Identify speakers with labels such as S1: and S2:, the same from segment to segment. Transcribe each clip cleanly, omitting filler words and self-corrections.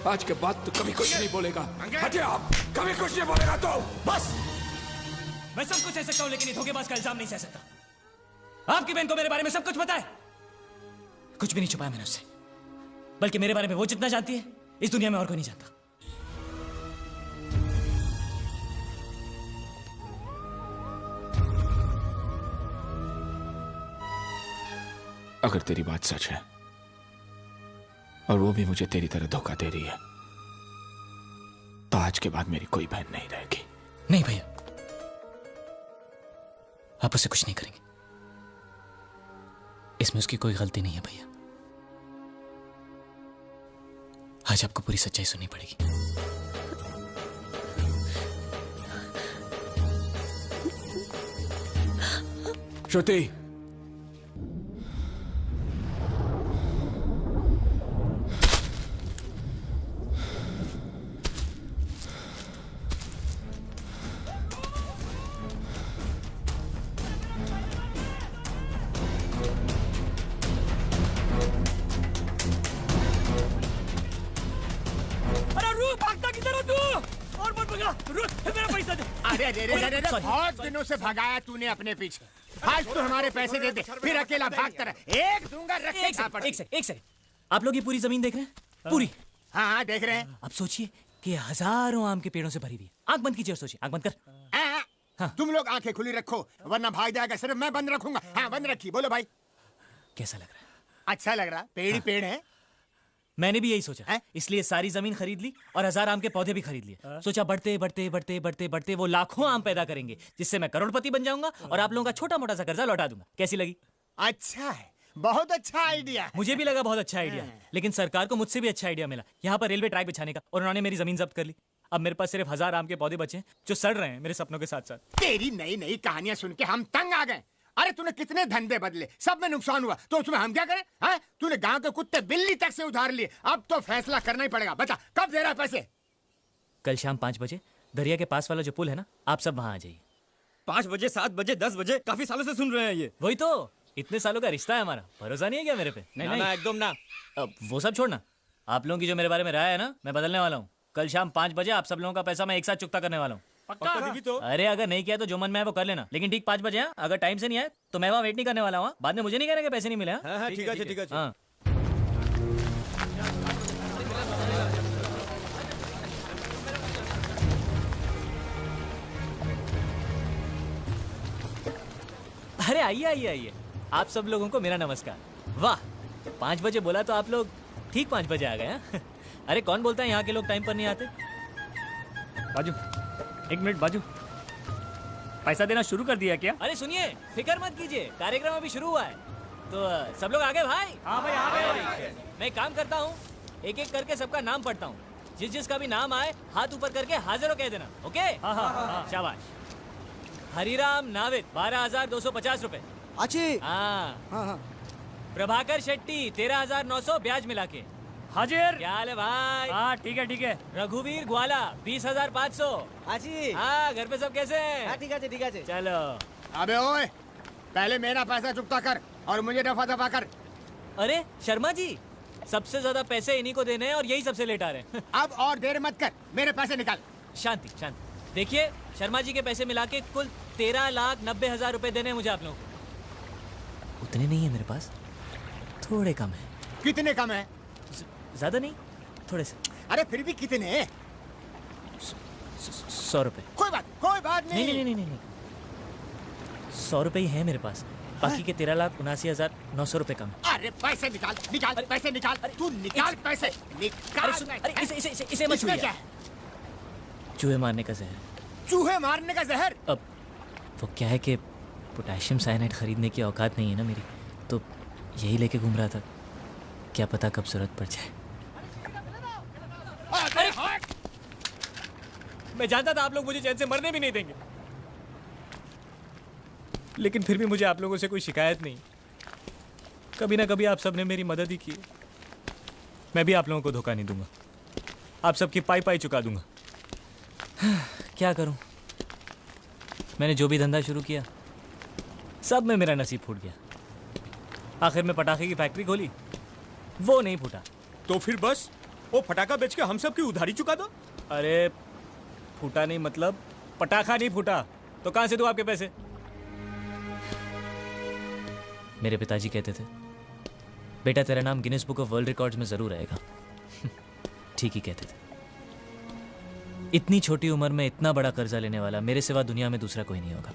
S1: आज के बाद तू कभी कुछ नहीं बोलेगा। हटिए आप, कभी कुछ नहीं बोलेगा तो
S2: बस। मैं सब कुछ सह सकता हूं लेकिन ये धोखेबाज का इल्जाम नहीं सह सकता। आपकी बहन को मेरे बारे में सब कुछ पता है। कुछ भी नहीं छुपाया मैंने उससे, बल्कि मेरे बारे में वो जितना जानती है इस दुनिया में और कोई नहीं जानता।
S1: अगर तेरी बात सच है और वो भी मुझे तेरी तरह धोखा दे रही है तो आज के बाद मेरी कोई बहन नहीं रहेगी।
S2: नहीं भैया, आप उससे कुछ नहीं करेंगे। इसमें उसकी कोई गलती नहीं है भैया। आज आपको पूरी सच्चाई सुननी पड़ेगी।
S1: श्रुति,
S3: बहुत दिनों से भगाया तूने अपने पीछे। आज तो हमारे पैसे दे दे, फिर अकेला भागता रहे। एक दूंगा, रखे
S2: एक सेकंड। आप लोग ये पूरी जमीन देख रहे हैं? पूरी?
S3: हाँ देख रहे हैं।
S2: अब सोचिए कि हजारों आम के पेड़ों से भरी हुई है। आंख बंद कीजिए और सोचिए। आंख बंद कर।
S3: हाँ। तुम लोग आंखें खुली रखो वरना भाग जाएगा। सिर्फ मैं बंद रखूंगा। हाँ बंद रखी। बोलो भाई,
S2: कैसा लग रहा है?
S3: अच्छा लग रहा। पेड़ ही पेड़ है।
S2: मैंने भी यही सोचा, इसलिए सारी जमीन खरीद ली और 1000 आम के पौधे भी खरीद लिए। सोचा बढ़ते बढ़ते बढ़ते बढ़ते बढ़ते वो लाखों आम पैदा करेंगे, जिससे मैं करोड़पति बन जाऊंगा और आप लोगों का छोटा मोटा सा कर्जा लौटा दूंगा। कैसी लगी?
S3: अच्छा है, बहुत अच्छा आइडिया है।
S2: मुझे भी लगा बहुत अच्छा आइडिया है, लेकिन सरकार को मुझसे भी अच्छा आइडिया मिला यहाँ पर रेलवे ट्रैक बिछाने का, और उन्होंने मेरी जमीन जब्त कर ली। अब मेरे पास सिर्फ 1000 आम के पौधे बचे हैं जो सड़ रहे हैं मेरे सपनों के साथ साथ।
S3: तेरी नई नई कहानियां सुन के हम तंग आ गए। अरे तूने कितने धंधे बदले, सब में नुकसान हुआ, तो उसमें हम क्या करें? हाँ? तूने गांव के कुत्ते बिल्ली तक से उधार लिए। अब तो फैसला करना ही पड़ेगा। बता कब दे रहा है पैसे?
S2: कल शाम 5 बजे दरिया के पास वाला जो पुल है ना, आप सब वहां आ जाइए।
S4: 5 बजे, 7 बजे, 10 बजे? काफी सालों से सुन रहे हैं ये।
S2: वही तो, इतने सालों का रिश्ता है हमारा। भरोसा नहीं है क्या मेरे पे?
S4: नहीं एकदम ना।
S2: अब वो सब छोड़ना, आप लोगों की जो मेरे बारे में राय है ना, मैं बदलने वाला हूँ। कल शाम 5 बजे आप सब लोगों का पैसा मैं एक साथ चुकता करने वाला हूँ।
S4: पक्का? तो
S2: अरे अगर नहीं किया तो जो मन में है वो कर लेना, लेकिन ठीक 5 बजे। हाँ, अगर टाइम से नहीं आए तो मैं वहाँ वेट नहीं करने वाला हूँ। बाद में मुझे नहीं कहना कि पैसे नहीं मिले।
S4: हाँ, ठीक है।
S2: हाँ। अरे आइए आइए आइए, आप सब लोगों को मेरा नमस्कार। वाह, 5 बजे बोला तो आप लोग ठीक 5 बजे आ गए। हाँ? अरे कौन बोलता है यहाँ के लोग टाइम पर नहीं आते?
S5: बाजू, 1 मिनट बाजू, पैसा देना शुरू कर दिया क्या?
S2: अरे सुनिए, फिक्र मत कीजिए, कार्यक्रम अभी शुरू हुआ है। तो सब लोग आ गए भाई?
S5: हाँ भाई आ गए।
S2: मैं एक काम करता हूँ, एक एक करके सबका नाम पढ़ता हूँ। जिस जिसका भी नाम आए हाथ ऊपर करके हाजिर हो कह देना। ओके?
S5: हाँ।
S2: शाबाश। हरिराम नाविद 12,250 रुपए। हाँ। प्रभाकर शेट्टी 13,900 ब्याज मिला के।
S5: हाजिर।
S2: क्या हाल है भाई?
S5: हाँ ठीक है।
S2: रघुवीर ग्वाला 20,500। हाँ, घर पे सब कैसे हैं?
S6: ठीक है।
S2: चलो।
S3: अबे ओए, पहले मेरा पैसा चुकता कर और मुझे दफा दफा कर।
S2: अरे शर्मा जी, सबसे ज्यादा पैसे इन्हीं को देने हैं और यही सबसे लेट आ रहे हैं।
S3: अब और देर मत कर, मेरे पैसे निकाल।
S2: शांति। देखिए, शर्मा जी के पैसे मिला के कुल 13,90,000 रुपए देने हैं मुझे आप लोगों को। उतने नहीं है मेरे पास, थोड़े कम है।
S3: कितने कम है?
S2: ज्यादा नहीं, थोड़े से।
S3: अरे फिर भी कितने?
S2: 100 रुपए।
S3: कोई बात नहीं।
S2: नहीं, 100 रुपए ही है मेरे पास। बाकी के 13,79,900 रुपए कम।
S3: अरे पैसे निकाल पैसे निकाल। तू निकाल पैसे निकाल।
S2: अरे इसे मत छुइए।
S3: क्या है?
S2: चूहे मारने का जहर।
S3: चूहे मारने का जहर?
S2: अब वो क्या है कि पोटेशियम साइनाइड खरीदने की औकात नहीं है ना मेरी, तो यही लेके घूम रहा था। क्या पता कब जरूरत पड़ जाए।
S3: अरे
S2: मैं जानता था आप लोग मुझे चैन से मरने भी नहीं देंगे, लेकिन फिर भी मुझे आप लोगों से कोई शिकायत नहीं। कभी ना कभी आप सब ने मेरी मदद ही की। मैं भी आप लोगों को धोखा नहीं दूंगा, आप सबकी पाई चुका दूंगा। क्या करूं, मैंने जो भी धंधा शुरू किया सब में मेरा नसीब फूट गया। आखिर में पटाखे की फैक्ट्री खोली, वो नहीं फूटा।
S4: तो फिर बस वो फटाका बेच के हम सब की उधारी चुका दो।
S2: अरे फूटा नहीं मतलब पटाखा नहीं फूटा तो कहां से दूं आपके पैसे? मेरे पिताजी कहते थे बेटा तेरा नाम Guinness book of world records में जरूर आएगा। ठीक ही कहते थे। इतनी छोटी उम्र में इतना बड़ा कर्जा लेने वाला मेरे सिवा दुनिया में दूसरा कोई नहीं होगा।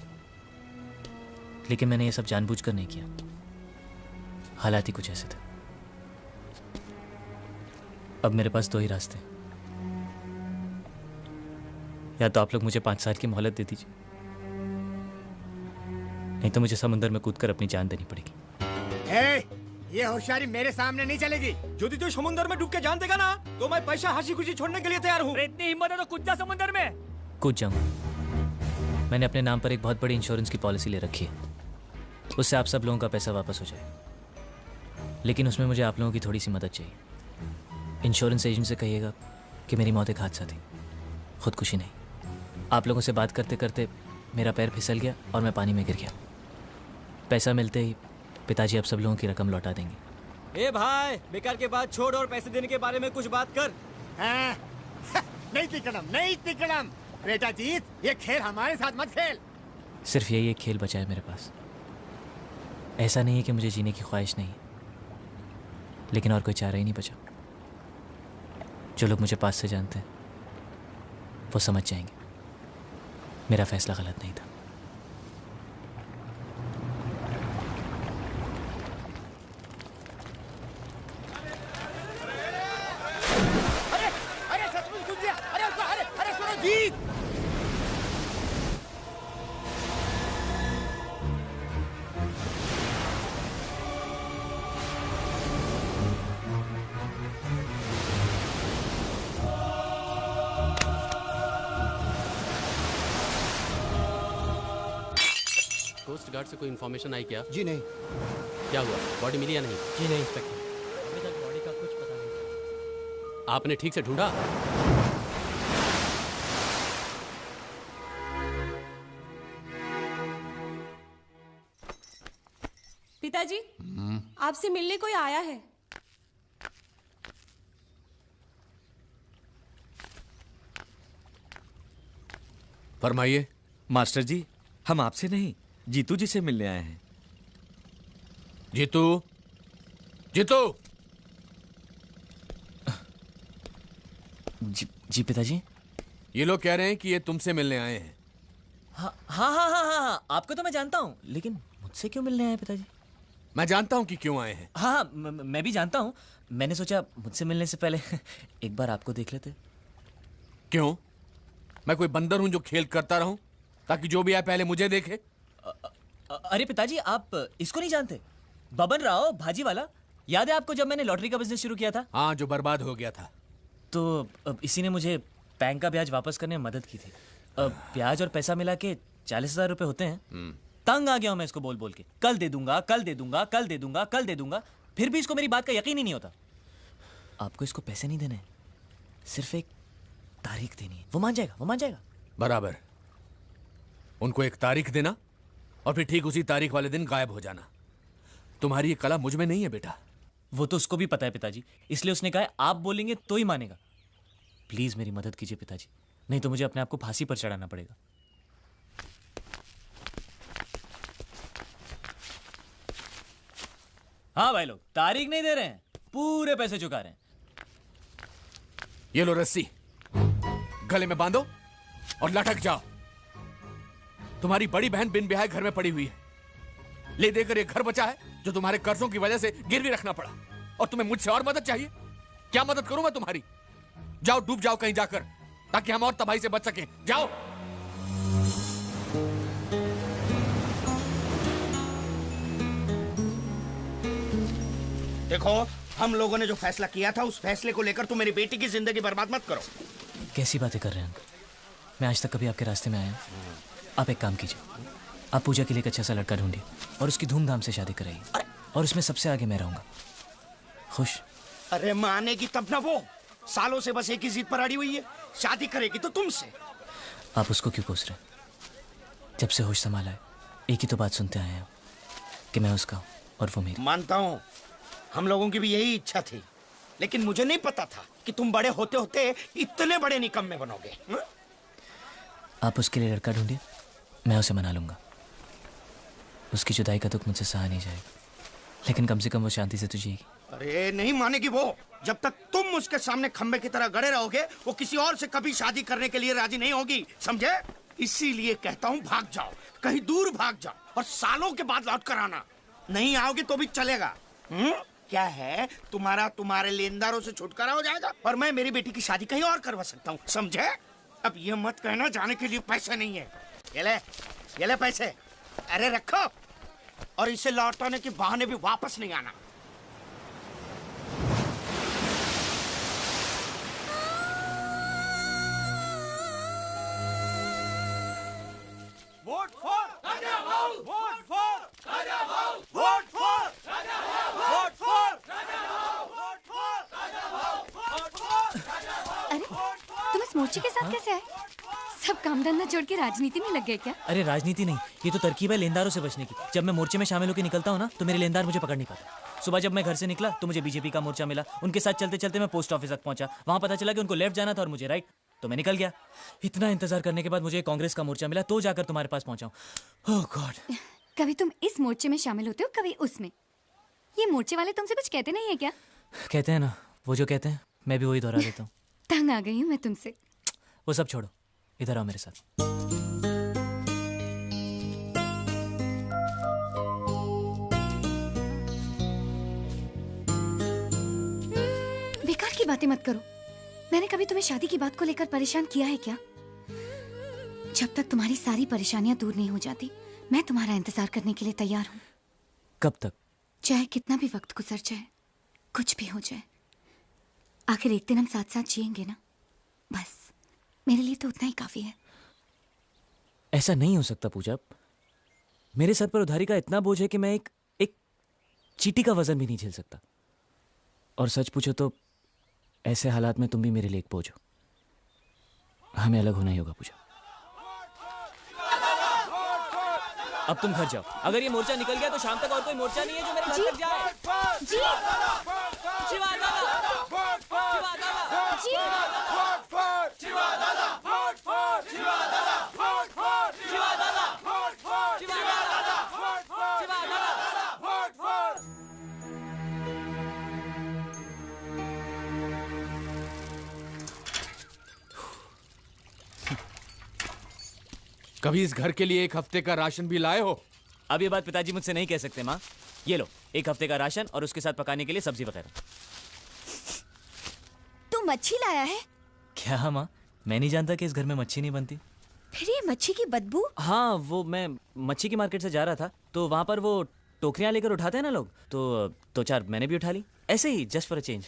S2: लेकिन मैंने ये सब जानबूझकर नहीं किया, हालात ही कुछ ऐसे थे। अब मेरे पास दो ही रास्ते, या तो आप लोग मुझे 5 साल की मोहलत दे दीजिए, नहीं तो मुझे समुंदर में कूदकर अपनी जान देनी पड़ेगी।
S3: ये होशियारी मेरे सामने नहीं चलेगी।
S4: यदि तू समुद्र में डूब के जान देगा ना तो मैं पैसा हंसी खुशी छोड़ने के लिए तैयार हूँ।
S5: इतनी हिम्मत है तो कूद जा समुंदर में।
S2: कूद जाऊंगा। मैंने अपने नाम पर एक बहुत बड़ी इंश्योरेंस की पॉलिसी ले रखी है, उससे आप सब लोगों का पैसा वापस हो जाए। लेकिन उसमें मुझे आप लोगों की थोड़ी सी मदद चाहिए। इंश्योरेंस एजेंट से कहिएगा कि मेरी मौत एक हादसा थी, खुदकुशी नहीं। आप लोगों से बात करते करते मेरा पैर फिसल गया और मैं पानी में गिर गया। पैसा मिलते ही पिताजी आप सब लोगों की रकम लौटा देंगे।
S4: ए भाई, बेकार के बात छोड़ और पैसे देने के बारे में कुछ बात कर।
S3: हाँ? नहीं तिकड़म, नहीं तिकड़म। बेटा जीत, ये खेल हमारे साथ मत खेल।
S2: सिर्फ यही एक खेल बचा है मेरे पास। ऐसा नहीं है कि मुझे जीने की ख्वाहिश नहीं है, लेकिन और कोई चारा ही नहीं बचा। जो लोग मुझे पास से जानते हैं वो समझ जाएंगे मेरा फैसला गलत नहीं था।
S3: अरे सचमुच घुस गया। अरे सुनो जीत।
S6: कोस्ट गार्ड से कोई इन्फॉर्मेशन आई क्या?
S3: जी नहीं।
S6: क्या हुआ, बॉडी मिली या नहीं?
S5: जी नहीं इंस्पेक्टर, अभी तक बॉडी का कुछ पता नहीं।
S6: आपने ठीक से ढूंढा?
S7: पिताजी, आपसे मिलने कोई आया है।
S6: फरमाइए।
S8: मास्टर जी, हम आपसे नहीं जीतू जी से मिलने आए हैं।
S6: जीतू, जीतू।
S2: जी पिताजी।
S6: ये लोग कह रहे हैं कि ये तुमसे मिलने आए हैं।
S2: हाँ हाँ हाँ हाँ हाँ, आपको तो मैं जानता हूँ, लेकिन मुझसे क्यों मिलने आए पिताजी?
S6: मैं जानता हूं कि क्यों आए हैं।
S2: हाँ मैं भी जानता हूँ। मैंने सोचा मुझसे मिलने से पहले एक बार आपको देख लेते।
S6: क्यों? मैं कोई बंदर हूं जो खेल करता रहूं ताकि जो भी आए पहले मुझे देखे?
S2: अरे पिताजी, आप इसको नहीं जानते? बबन राव भाजी वाला, याद है आपको जब मैंने लॉटरी का बिजनेस शुरू किया था?
S6: हाँ, जो बर्बाद हो गया था।
S2: तो अब इसी ने मुझे बैंक का ब्याज वापस करने में मदद की थी। ब्याज और पैसा मिला के 40,000 रुपए होते हैं। तंग आ गया हूं मैं इसको बोल बोल के, कल दे दूंगा, कल दे दूंगा, कल दे दूंगा, कल दे दूंगा। फिर भी इसको मेरी बात का यकीन ही नहीं होता। आपको इसको पैसे नहीं देने, सिर्फ एक तारीख देनी है, वो मान जाएगा, वो मान जाएगा।
S6: बराबर। उनको एक तारीख देना और फिर ठीक उसी तारीख वाले दिन गायब हो जाना। तुम्हारी ये कला मुझ में नहीं है बेटा।
S2: वो तो उसको भी पता है पिताजी, इसलिए उसने कहा है आप बोलेंगे तो ही मानेगा। प्लीज मेरी मदद कीजिए पिताजी, नहीं तो मुझे अपने आप को फांसी पर चढ़ाना पड़ेगा। हाँ भाई लोग, तारीख नहीं दे रहे हैं, पूरे पैसे चुका रहे हैं।
S6: ये लो रस्सी, गले में बांधो और लटक जाओ। तुम्हारी बड़ी बहन बिन ब्याहे घर में पड़ी हुई है। ले देकर एक घर बचा है जो तुम्हारे कर्जों की वजह से गिरवी रखना पड़ा, और तुम्हें मुझसे और मदद चाहिए? क्या मदद करूं मैं तुम्हारी? जाओ, डूब जाओ कहीं जाकर, ताकि हम और तबाही से बच सकें। जाओ।
S9: देखो, हम लोगों ने जो फैसला किया था उस फैसले को लेकर तुम मेरी बेटी की जिंदगी बर्बाद मत करो।
S2: कैसी बातें कर रहे हैं अंकल? मैं आज तक कभी आपके रास्ते में आया हूं? आप एक काम कीजिए, आप पूजा के लिए एक अच्छा सा लड़का ढूंढिए और उसकी धूमधाम से शादी कराइए, और उसमें सबसे आगे मैं रहूंगा। खुश?
S9: अरे मानेगी तब ना, वो सालों से बस एक ही जिद पर अड़ी हुई है, शादी करेगी तो तुमसे।
S2: आप उसको क्यों कोस रहे? जब से होश संभाला है एक ही तो बात सुनते आए हैं कि मैं उसका हूं और वो मेरी।
S9: मानता हूं, हम लोगों की भी यही इच्छा थी, लेकिन मुझे नहीं पता था कि तुम बड़े होते होते इतने बड़े निकम्मे बनोगे।
S5: आप उसके लिए लड़का ढूंढिए, मैं उसे मना लूंगा। उसकी जुदाई का दुख मुझसे सहा नहीं जाएगा, लेकिन कम से कम वो शांति से तो जिएगी।
S9: अरे नहीं मानेगी वो। जब तक तुम उसके सामने खंबे की तरह गड़े रहोगे, वो किसी और से कभी शादी करने के लिए राजी नहीं होगी, समझे? इसीलिए कहता हूँ भाग जाओ, कहीं दूर भाग जाओ और सालों के बाद लौट कर आना। नहीं आओगे तो भी चलेगा। क्या है, तुम्हारे लेनदारों से छुटकारा हो जाएगा और मैं मेरी बेटी की शादी कहीं और करवा सकता हूँ, समझे? अब ये मत कहना जाने के लिए पैसे नहीं है। ये ले पैसे। अरे रखो, और इसे लौटाने के बहाने भी वापस नहीं आना।
S10: वोट फॉर राजा भाऊ, वोट फॉर राजा भाऊ, वोट फॉर राजा भाऊ, वोट फॉर राजा भाऊ, वोट फॉर राजा भाऊ, वोट फॉर राजा भाऊ।
S11: अरे तुम इस मोर्चे के साथ कैसे आए? सब काम धंधा छोड़ के राजनीति में लग गए क्या?
S5: अरे राजनीति नहीं, ये तो तरकीब है लेनदारों से बचने की। जब मैं मोर्चे में शामिल होकर निकलता हूँ ना, तो मेरे लेनदार मुझे पकड़ नहीं पाते। सुबह जब मैं घर से निकला तो मुझे बीजेपी का मोर्चा मिला, उनके साथ चलते चलते मैं पोस्ट ऑफिस तक पहुंचा। वहां पता चला कि उनको लेफ्ट जाना था और मुझे राइट, तो मैं निकल गया। इतना इंतजार करने के बाद मुझे कांग्रेस का मोर्चा मिला, तो जाकर तुम्हारे पास पहुंचा हूं। ओह गॉड।
S11: कभी तुम इस मोर्चे में शामिल होते हो, कभी उसमें। ये मोर्चे वाले तुमसे कुछ कहते नहीं है क्या?
S5: कहते हैं ना, वो जो कहते हैं मैं भी वही दोहरा देता हूँ।
S11: तंग आ गई हूँ मैं तुमसे।
S5: वो सब छोड़ो, इधर आओ मेरे साथ।
S11: बेकार की बातें मत करो। मैंने कभी तुम्हें शादी की बात को लेकर परेशान किया है क्या? जब तक तुम्हारी सारी परेशानियां दूर नहीं हो जाती, मैं तुम्हारा इंतजार करने के लिए तैयार हूँ।
S5: कब तक?
S11: चाहे कितना भी वक्त गुजर जाए, कुछ भी हो जाए, आखिर एक दिन हम साथ साथ जिएंगे ना। बस मेरे लिए तो उतना ही काफी है।
S5: ऐसा नहीं हो सकता पूजा। मेरे सर पर उधारी का इतना बोझ है कि मैं एक चींटी का वजन भी नहीं झेल सकता। और सच पूछो तो ऐसे हालात में तुम भी मेरे लिए एक बोझ हो। हमें अलग होना ही होगा पूजा। अब तुम घर जाओ। अगर ये मोर्चा निकल गया तो शाम तक और कोई मोर्चा नहीं है जो मेरे घर तक जाए।
S11: जी
S10: शिवा दादा, वोट फॉर शिवा दादा,
S11: जी
S10: वोट फॉर शिवा दादा, वोट फॉर शिवा दादा, वोट फॉर शिवा दादा, वोट फॉर शिवा दादा, वोट फॉर शिवा दादा, वोट फॉर।
S6: कभी इस घर के लिए एक हफ्ते का राशन भी लाए हो?
S5: अब ये बात पिताजी मुझसे नहीं कह सकते माँ। ये लो, एक हफ्ते का राशन और उसके साथ पकाने के लिए सब्जी वगैरह।
S11: तू मच्छी लाया है?
S5: क्या माँ, मैं नहीं जानता कि इस घर में मच्छी नहीं बनती।
S11: फिर ये मच्छी की बदबू?
S5: हाँ, वो मैं मच्छी की मार्केट से जा रहा था तो वहाँ पर वो टोकरियाँ लेकर उठाते हैं ना लोग, तो 2-4 मैंने भी उठा ली, ऐसे ही जस्ट फॉर अ चेंज।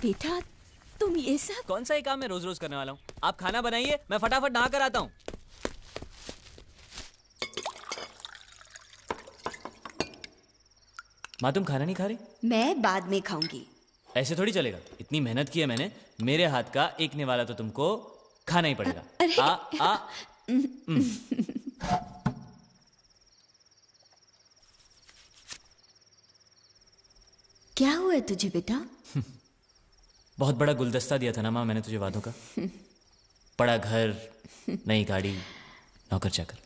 S11: बेटा तुम ये सब
S5: कौन सा ये काम मैं रोज रोज करने वाला हूँ? आप खाना बनाइए, मैं फटाफट नहा कर आता हूँ। माँ तुम खाना नहीं खा रही?
S11: मैं बाद में खाऊंगी।
S5: ऐसे थोड़ी चलेगा, इतनी मेहनत की है मैंने, मेरे हाथ का एक निवाला तो तुमको खाना ही पड़ेगा।
S11: क्या हुआ तुझे बेटा?
S5: बहुत बड़ा गुलदस्ता दिया था ना माँ मैंने तुझे वादों का। बड़ा घर, नई गाड़ी, नौकर चाकर।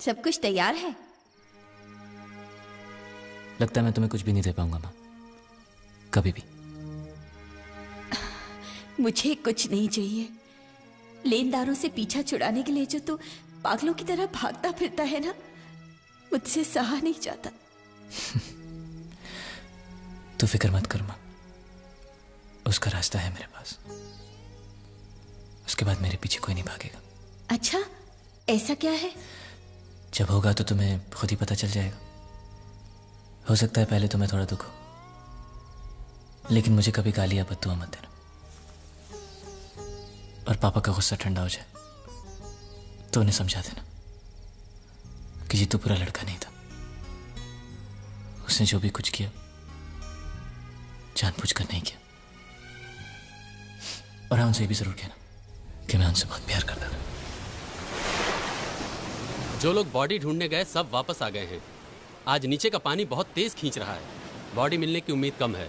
S11: सब कुछ तैयार है?
S5: लगता है मैं तुम्हें कुछ भी नहीं दे पाऊंगा माँ, कभी भी।
S11: मुझे कुछ नहीं चाहिए। लेनदारों से पीछा छुड़ाने के लिए जो तू पागलों की तरह भागता फिरता है ना, मुझसे सहा नहीं जाता।
S5: तू फिक्र मत कर माँ, उसका रास्ता है मेरे पास। उसके बाद मेरे पीछे कोई नहीं भागेगा।
S11: अच्छा, ऐसा क्या है?
S5: जब होगा तो तुम्हें खुद ही पता चल जाएगा। हो सकता है पहले तुम्हें थोड़ा दुख हो, लेकिन मुझे कभी गाली या बद्दुआ मत देना। और पापा का गुस्सा ठंडा हो जाए तो उन्हें समझा देना कि जीतू पूरा लड़का नहीं था। उसने जो भी कुछ किया जानबूझकर नहीं किया। और हाँ, उनसे ये भी जरूर कहना कि मैं उनसे बहुत प्यार करता था।
S12: जो लोग बॉडी ढूंढने गए सब वापस आ गए हैं। आज नीचे का पानी बहुत तेज खींच रहा है, बॉडी मिलने की उम्मीद कम है।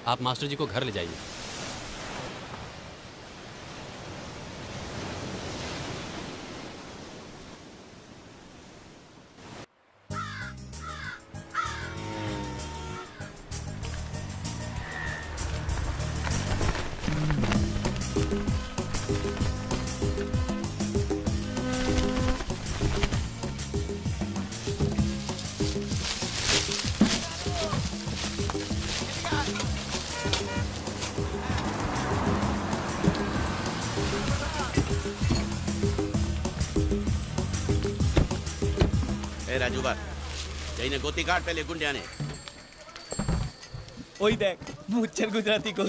S12: आप मास्टर जी को घर ले जाइए।
S13: राजूबा जईने गोती काट पहले गुंडिया ने
S4: ओए देख मुच्छर गुजराती को।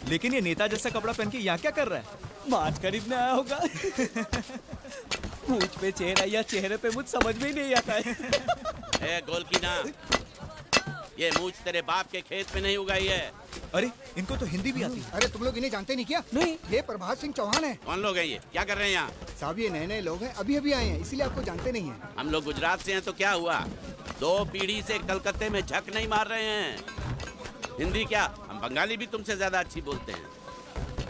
S4: लेकिन ये नेता जैसा कपड़ा पहन के यहाँ क्या कर रहा है? मांस खरीदने आया होगा। मुझ पे चेहरा या चेहरे पे मुझ समझ में ही नहीं आता है।
S13: ए गोलकी ना, ये मूछ तेरे बाप के खेत में नहीं उगाई है।
S4: अरे इनको तो हिंदी भी आती है।
S14: अरे तुम लोग इन्हें जानते नहीं क्या?
S4: नहीं।
S14: ये प्रभात सिंह चौहान है।
S13: कौन लोग हैं ये? क्या कर रहे हैं यहाँ?
S14: साहब ये नए नए लोग हैं, अभी अभी आए हैं, इसीलिए आपको जानते नहीं हैं।
S13: हम लोग गुजरात से हैं तो क्या हुआ? 2 पीढ़ी से कलकत्ते में झक नहीं मार रहे हैं। हिंदी क्या, हम बंगाली भी तुमसे ज्यादा अच्छी बोलते हैं।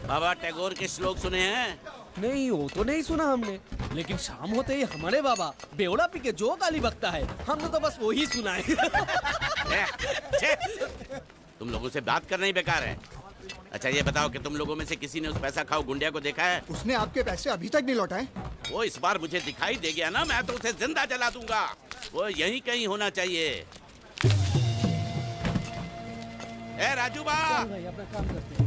S13: बाबा टैगोर के श्लोक सुने हैं?
S4: नहीं, वो तो नहीं सुना हमने। लेकिन शाम होते ही हमारे बाबा बेवड़ा पी के जो गाली बकता है, हमने तो बस वही सुना है।
S13: तुम लोगों से बात करना ही बेकार है। अच्छा ये बताओ कि तुम लोगों में से किसी ने उस पैसा खाओ गुंडिया को देखा है?
S14: उसने आपके पैसे अभी तक नहीं लौटाए।
S13: वो इस बार मुझे दिखाई दे गया ना, मैं तो उसे जिंदा जला दूंगा। वो यहीं कहीं होना चाहिए। ए राजू बा,
S4: अपना काम करते हैं।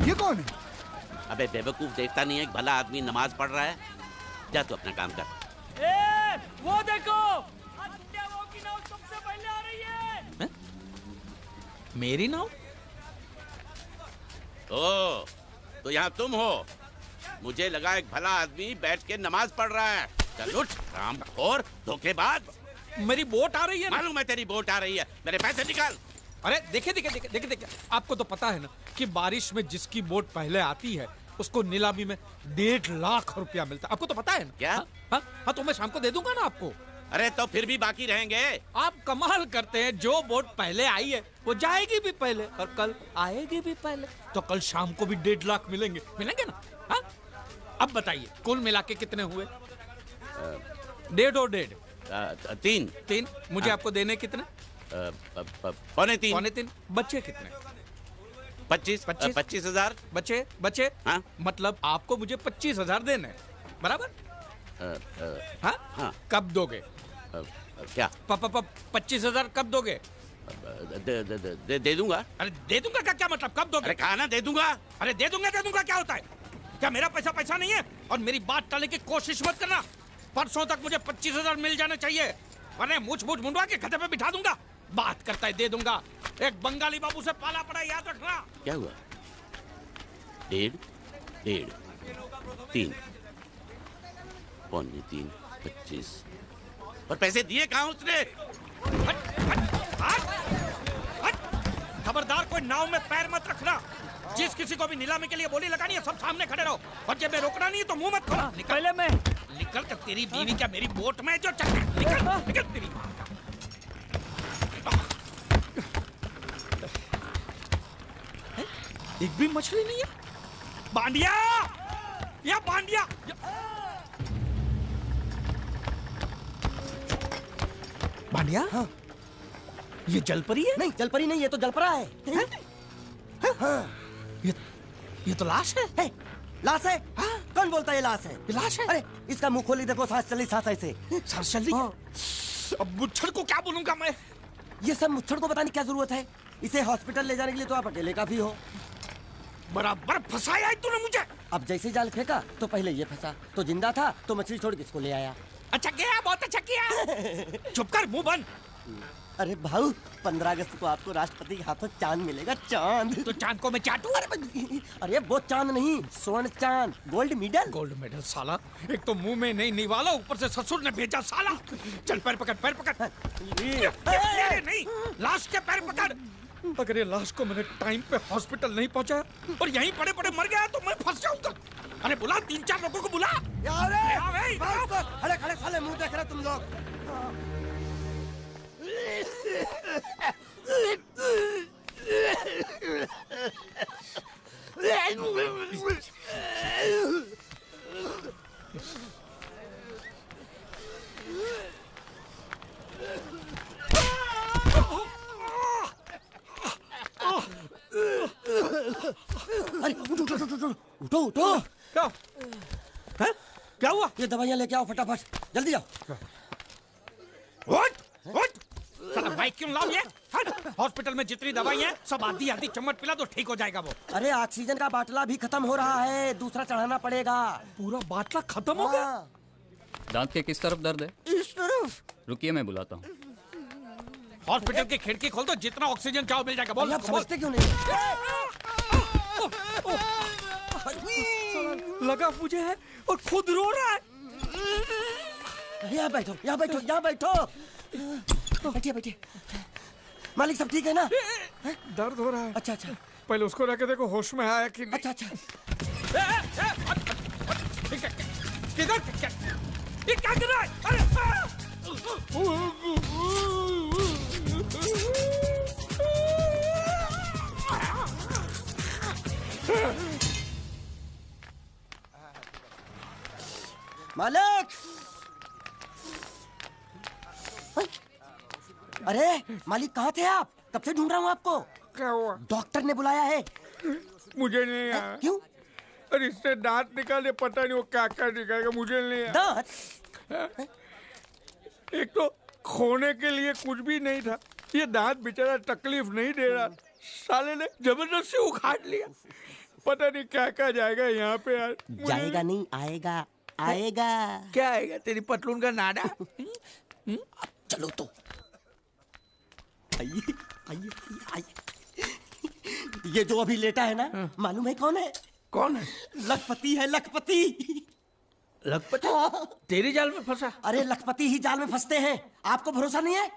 S14: ये कौन है?
S13: अबे बेवकूफ, देखता नहीं है एक भला आदमी नमाज पढ़ रहा है? जा तू अपना काम कर।
S5: वो देखो, वो की नाव सबसे पहले आ रही है।
S4: मेरी नाव?
S13: ओ, तो यहाँ तुम हो? मुझे लगा एक भला आदमी बैठ के नमाज पढ़ रहा है। चल उठ, रामखोर, धोखेबाज।
S4: मेरी बोट आ रही है।
S13: मालूम है तेरी बोट आ रही है, मेरे पैसे निकाल।
S6: अरे देखिए, आपको तो पता है ना कि बारिश में जिसकी बोट पहले आती है उसको नीलामी में 1.5 लाख रुपया मिलता है। आपको तो पता है ना?
S13: क्या?
S6: हाँ, तो मैं शाम को दे दूंगा ना आपको।
S13: अरे तो फिर भी बाकी रहेंगे।
S6: आप कमाल करते हैं, जो बोट पहले आई है वो जाएगी भी पहले और कल आएगी भी पहले। तो कल शाम को भी 1.5 लाख मिलेंगे ना? हाँ? अब बताइए कुल मिला के कितने हुए? 1.5 और 1.5
S13: 3।
S6: मुझे आपको देने कितने?
S13: 3.25।
S6: बच्चे कितने?
S13: 25,000
S6: बचे।
S13: हाँ?
S6: मतलब आपको मुझे 25,000 देने, बराबर?
S13: हाँ।
S6: कब दोगे?
S13: क्या?
S6: 25,000 कब दोगे?
S13: दे दूंगा।
S6: अरे दे दूंगा का क्या मतलब? कब दोगे?
S13: अरे कहा ना दे दूंगा।
S6: अरे दे दूंगा क्या होता है? क्या मेरा पैसा नहीं है? और मेरी बात टालने की कोशिश मत करना। परसों तक मुझे 25,000 मिल जाने चाहिए, वरना मूछ मुंडवा के गधे पे बिठा दूंगा। बात करता है दे दूंगा, एक बंगाली बाबू से पाला पड़ा, याद रखना।
S13: क्या हुआ? 1.5, 3, 3.25, 25। और पैसे दिए कहाँ उसने?
S6: खबरदार, कोई नाव में पैर मत रखना। जिस किसी को भी नीलामी के लिए बोली लगानी है सब सामने खड़े रहो, और जब मैं रोकना नहीं है तो मुंह मत खोलो।
S5: पहले मैं
S6: निकल कर, तेरी बीवी क्या मेरी बोट में जो चल निकल तेरी। एक भी मछली नहीं है। बांडिया, या बांडिया। बांडिया? हाँ। ये जलपरी है?
S4: नहीं, जलपरी नहीं, ये तो जलपरा है।
S6: हाँ। ये तो लाश है।
S4: लाश है? हाँ? कौन बोलता है लाश है?
S6: लाश है?
S4: अरे इसका मुंह खोली देखो, सांस चली, सांस ऐसे।
S6: सांस चल रही है? अब मुच्छर को क्या बोलूंगा मैं?
S4: ये सब मुच्छर को बताने की क्या जरूरत है? इसे हॉस्पिटल ले जाने के लिए तो आप अकेले काफी हो।
S6: बराबर फंसाया है तूने मुझे।
S4: अब जैसे जाल फेंका तो पहले ये फंसा, तो जिंदा था तो मछली छोड़ के इसको ले आया।
S6: अच्छा किया, बहुत अच्छा किया। चुप कर, मुंह बंद।
S15: अरे भाऊ 15 अगस्त को आपको राष्ट्रपति के हाथों चांद मिलेगा, चांद।
S6: तो चांद को मैं चाटूं?
S15: अरे वो चांद नहीं, स्वर्ण चांद, गोल्ड मेडल।
S6: गोल्ड मेडल साला, एक तो मुंह में नहीं निवाला, ऊपर से ससुर ने भेजा साला। चल पैर पकड़, पैर पकड़। ये नहीं, लाश के पैर पकड़। अगर ये लाश को मैंने टाइम पे हॉस्पिटल नहीं पहुंचाया और यहीं पड़े पड़े मर गया तो मैं फंस जाऊंगा। अरे बुला 3-4 लोगों को बुला।
S15: खड़े खड़े साले मुंह देख रहे तुम लोग। अरे उठो उठो।
S6: क्या हुआ?
S15: ये दवाइयाँ लेके आओ फटाफट, जल्दी जाओ।
S6: साला बाइक क्यों लाओ ये? हॉस्पिटल में जितनी दवाई है सब आधी आधी चम्मच पिला दो, ठीक हो जाएगा वो।
S15: अरे ऑक्सीजन का बाटला भी खत्म हो रहा है, दूसरा चढ़ाना पड़ेगा।
S6: पूरा बाटला खत्म हो गया?
S16: दांत के किस तरफ दर्द है?
S15: इस तरफ।
S16: रुकिए मैं बुलाता हूँ।
S6: हॉस्पिटल की खिड़की खोल दो, जितना ऑक्सीजन चाहो मिल जाएगा। बोल।
S15: आप समझते क्यों नहीं?
S6: लगा मुझे है और खुद रो रहा है।
S15: यहाँ बैठो, यहाँ बैठो, यहाँ बैठो। बैठिए बैठिए। मालिक सब ठीक है ना?
S6: दर्द हो रहा है।
S15: अच्छा अच्छा।
S6: पहले उसको रख के देखो होश में आया कि नहीं।
S15: अच्छा अच्छा।
S6: किधर ये क्या कर रहा है? अरे
S15: मालिक! अरे मालिक कहाँ थे आप? कब से ढूंढ रहा हूँ आपको।
S6: क्या हुआ?
S15: डॉक्टर ने बुलाया है।
S6: मुझे नहीं आया।
S15: क्यों?
S6: अरे इससे दांत निकाले, पता नहीं वो क्या क्या निकालेगा, मुझे नहीं आया।
S15: दांत?
S6: एक तो खोने के लिए कुछ भी नहीं था, ये दांत बेचारा तकलीफ नहीं दे रहा, साले ने जबरदस्ती उखाड़ लिया। पता नहीं क्या क्या जाएगा यहाँ पे यार।
S15: जाएगा नहीं, आएगा आएगा।
S6: क्या आएगा? तेरी पतलून का नाडा।
S15: चलो तो। आइए आइए आइए। ये जो अभी लेटा है ना, मालूम है कौन है?
S6: कौन है?
S15: लखपति है, लखपति।
S6: लखपति? तेरी जाल में फंसा?
S15: अरे लखपति ही जाल में फंसते हैं, आपको भरोसा नहीं है?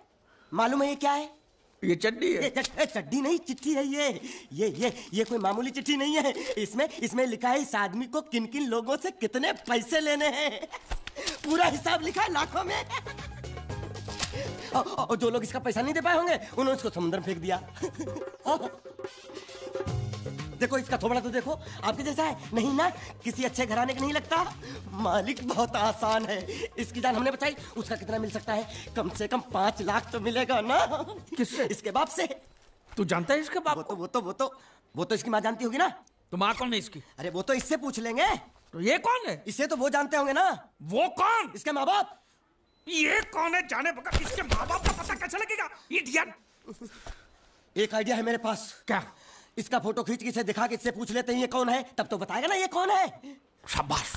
S15: मालूम है ये क्या है?
S6: ये चड्डी है।
S15: चड्डी नहीं, चिट्ठी है ये कोई मामूली चिट्ठी नहीं है। इसमें लिखा है इस आदमी को किन किन लोगों से कितने पैसे लेने हैं, पूरा हिसाब लिखा है लाखों में। और जो लोग इसका पैसा नहीं दे पाए होंगे उन्होंने इसको समुद्र में फेंक दिया। देखो इसका थोबड़ा तो देखो, आपके जैसा है नहीं ना, किसी अच्छे घराने का नहीं लगता। मालिक बहुत आसान है, इसकी जान हमने बचाई, उसका कितना मिल सकता है? कम से कम 5 लाख तो मिलेगा ना।
S6: किससे?
S15: इसके बाप से।
S6: तू जानता है इसके बाप?
S15: वो तो इसकी माँ जानती होगी ना।
S6: तो माँ कौन है इसकी?
S15: अरे वो तो इससे पूछ लेंगे।
S6: तो ये कौन है?
S15: इसे तो वो जानते होंगे ना।
S6: वो कौन?
S15: इसके माँ बाप।
S6: ये कौन है जाने बगैर इसके माँ बाप का पता कैसे लगेगा? इडियट।
S15: एक आइडिया है मेरे पास।
S6: क्या?
S15: इसका फोटो खींच के इसे दिखा के इससे पूछ लेते हैं ये कौन है, तब तो बताएगा ना ये कौन है।
S6: शाबाश।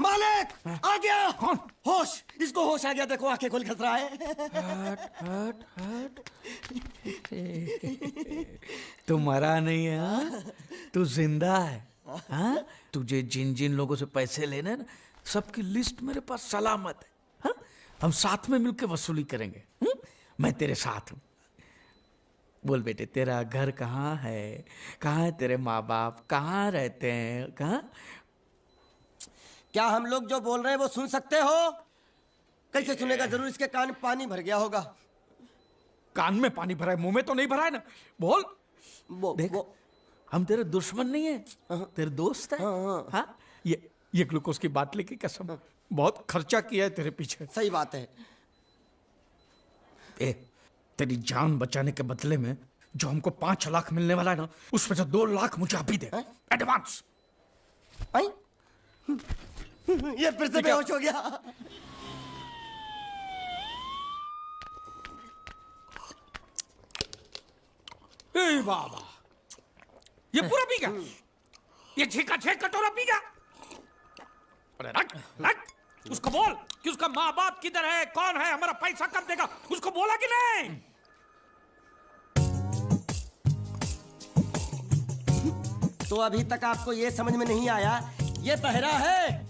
S15: मालिक आ गया। कौन? होश, इसको होश आ गया, देखो आंखें खोल खस रहा है।
S6: तू मरा नहीं है, हाँ? तू जिंदा है, हाँ? तुझे जिन जिन लोगों से पैसे लेने ना, सबकी लिस्ट मेरे पास सलामत है, हाँ? हम साथ में मिलकर वसूली करेंगे, हुँ? मैं तेरे साथ हूँ। बोल बेटे, तेरा घर कहाँ है? कहाँ है तेरे माँ बाप? कहाँ रहते हैं? कहाँ?
S15: क्या हम लोग जो बोल रहे हैं वो सुन सकते हो? कैसे सुनेगा? जरूर इसके कान में पानी भर गया होगा।
S6: कान में पानी भरा है, मुंह में तो नहीं भरा है ना। बोल। देख, हम तेरे दुश्मन नहीं है, तेरे दोस्त है, हाँ? ये ग्लूकोज की बाटली की कसम, बहुत खर्चा किया है तेरे पीछे।
S15: सही बात है।
S6: तेरी जान बचाने के बदले में जो हमको 5 लाख मिलने वाला है ना, उसमें से 2 लाख मुझे अभी दे, एडवांस।
S15: ये फिर से बेहोश हो गया।
S6: बाबा, ये पूरा पी गया, ये 6 का 6 कटोरा पी गया। अरे रख, उसको बोल कि उसका माँ बाप किधर है, कौन है, हमारा पैसा कब देगा, उसको बोला कि नहीं?
S15: तो अभी तक आपको ये समझ में नहीं आया ये बहरा है?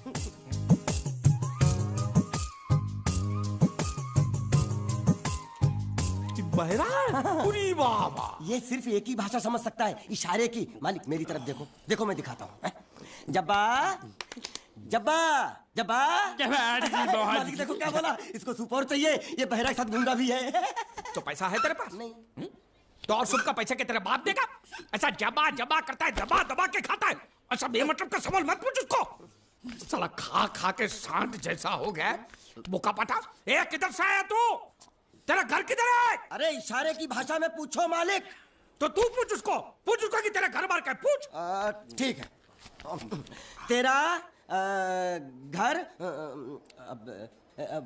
S6: बहरा? पूरी बाबा।
S15: ये सिर्फ एक ही भाषा समझ सकता है, इशारे की। मालिक मेरी तरफ देखो, देखो मैं दिखाता हूँ। जब्बा जब्बा जब्बा मालिक देखो क्या बोला, इसको सूप और चाहिए, ये बहरा के साथ गूंगा भी है।
S6: तो पैसा है तेरे पास? नहीं। तो और सूप का पैसा क्या तेरा बाप देगा? ऐसा जबा जबा करता है, दबा दबा के खाता है। अच्छा बेमतलब का सवाल मत पूछ उसको। साला खा खा के सांड जैसा हो गया, बोका पाटा। ए किधर से आया तू? तेरा घर किधर है?
S15: अरे इशारे की भाषा में पूछो मालिक।
S6: तो तू पूछ उसको कि तेरा घर बार क्या है, पूछ।
S15: ठीक है। तेरा घर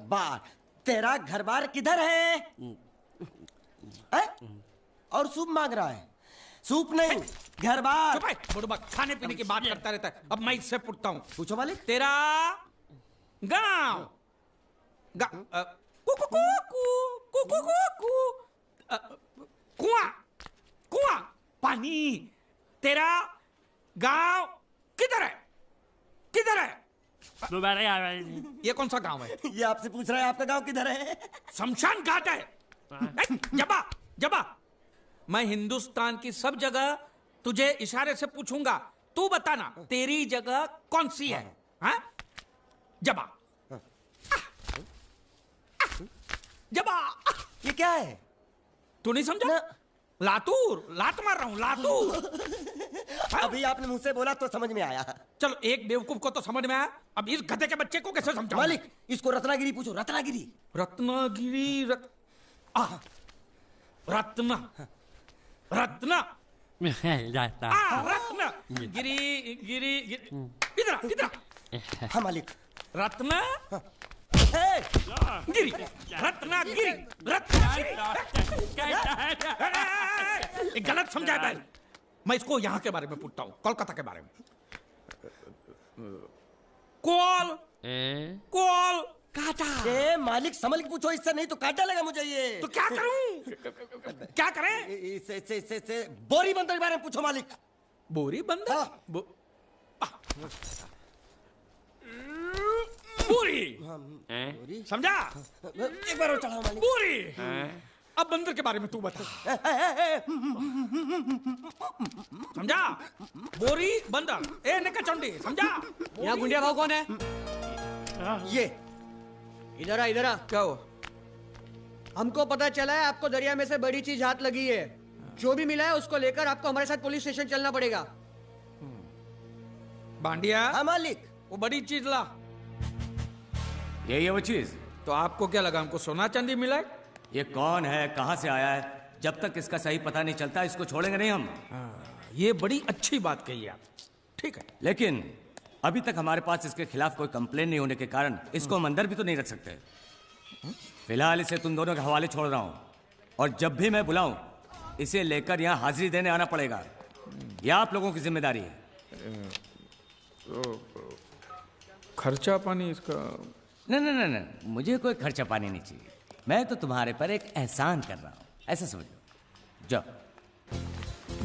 S15: बार, तेरा घर बार किधर है? और सूप मांग रहा है। सूप नहीं, घर बार।
S6: चुप है, बुढ़बा खाने पीने की बात करता रहता है। अब मैं इससे पूछता हूँ।
S15: पूछो मालिक।
S6: तेरा गाँव कुआं कुआं पानी, तेरा गांव किधर है? किधर है? ये कौन सा गांव है?
S15: ये आपसे पूछ रहा है आपका गांव किधर है?
S6: शमशान घाट है। जबा जबा, मैं हिंदुस्तान की सब जगह तुझे इशारे से पूछूंगा, तू बताना तेरी जगह कौन सी है? हाँ? जबा जबा।
S15: ये क्या है?
S6: तू नहीं समझा? लातूर, लात मार रहा हूं, लातूर।
S15: अभी आपने मुझसे बोला तो समझ में आया।
S6: चलो एक बेवकूफ को तो समझ में आया, अब इस गधे के बच्चे को कैसे समझाऊं?
S15: मालिक इसको रत्नागिरी पूछो, रत्नागिरी।
S6: रत्नागिरी रत्ना रत्ना रत्ना गिरी गिरी इधर इधर।
S15: हाँ मालिक।
S6: रत्ना गिरी, रत्नागिरी, रत्नागिरी। गलत समझा भाई। मैं इसको यहाँ के बारे में पूछता हूँ, कोलकाता के बारे में। कोल कोल काटा।
S15: ए मालिक संभल के पूछो, इससे नहीं तो काटा लगा मुझे ये।
S6: तो क्या करूं? क्या करें?
S15: इससे बोरी बंदर के बारे में पूछो मालिक।
S6: बोरी बंदर? पूरी समझा?
S15: एक बार और चढ़ाओ मालिक।
S6: पूरी। अब बंदर के बारे में तू बता। समझा? बोरी बंदर, ए नकाचंडी, समझा?
S17: यहाँ गुंडिया भाव कौन है?
S15: ये
S17: इधर आ, इधर आ।
S6: क्या हुआ?
S17: हमको पता चला है आपको दरिया में से बड़ी चीज हाथ लगी है। जो भी मिला है उसको लेकर आपको हमारे साथ पुलिस स्टेशन चलना पड़ेगा।
S6: बांडिया।
S15: हाँ मालिक।
S6: वो बड़ी चीज ला।
S18: यही है वो चीज?
S6: तो आपको क्या लगा हमको सोना चांदी मिला है?
S18: ये कौन है, कहां से आया है, जब तक इसका सही पता नहीं चलता इसको छोड़ेंगे नहीं हम।
S6: ये बड़ी अच्छी बात कही आप। ठीक है,
S18: लेकिन अभी तक हमारे पास इसके खिलाफ कोई कंप्लेन नहीं होने के कारण इसको हम अंदर भी तो नहीं रख सकते। फिलहाल इसे तुम दोनों के हवाले छोड़ रहा हूं, और जब भी मैं बुलाऊं इसे लेकर यहाँ हाजिरी देने आना पड़ेगा। यह आप लोगों की जिम्मेदारी है।
S6: खर्चा पानी इसका?
S18: नहीं, मुझे कोई खर्चा पानी नहीं चाहिए। मैं तो तुम्हारे पर एक एहसान कर रहा हूँ, ऐसा समझ लो। जाओ।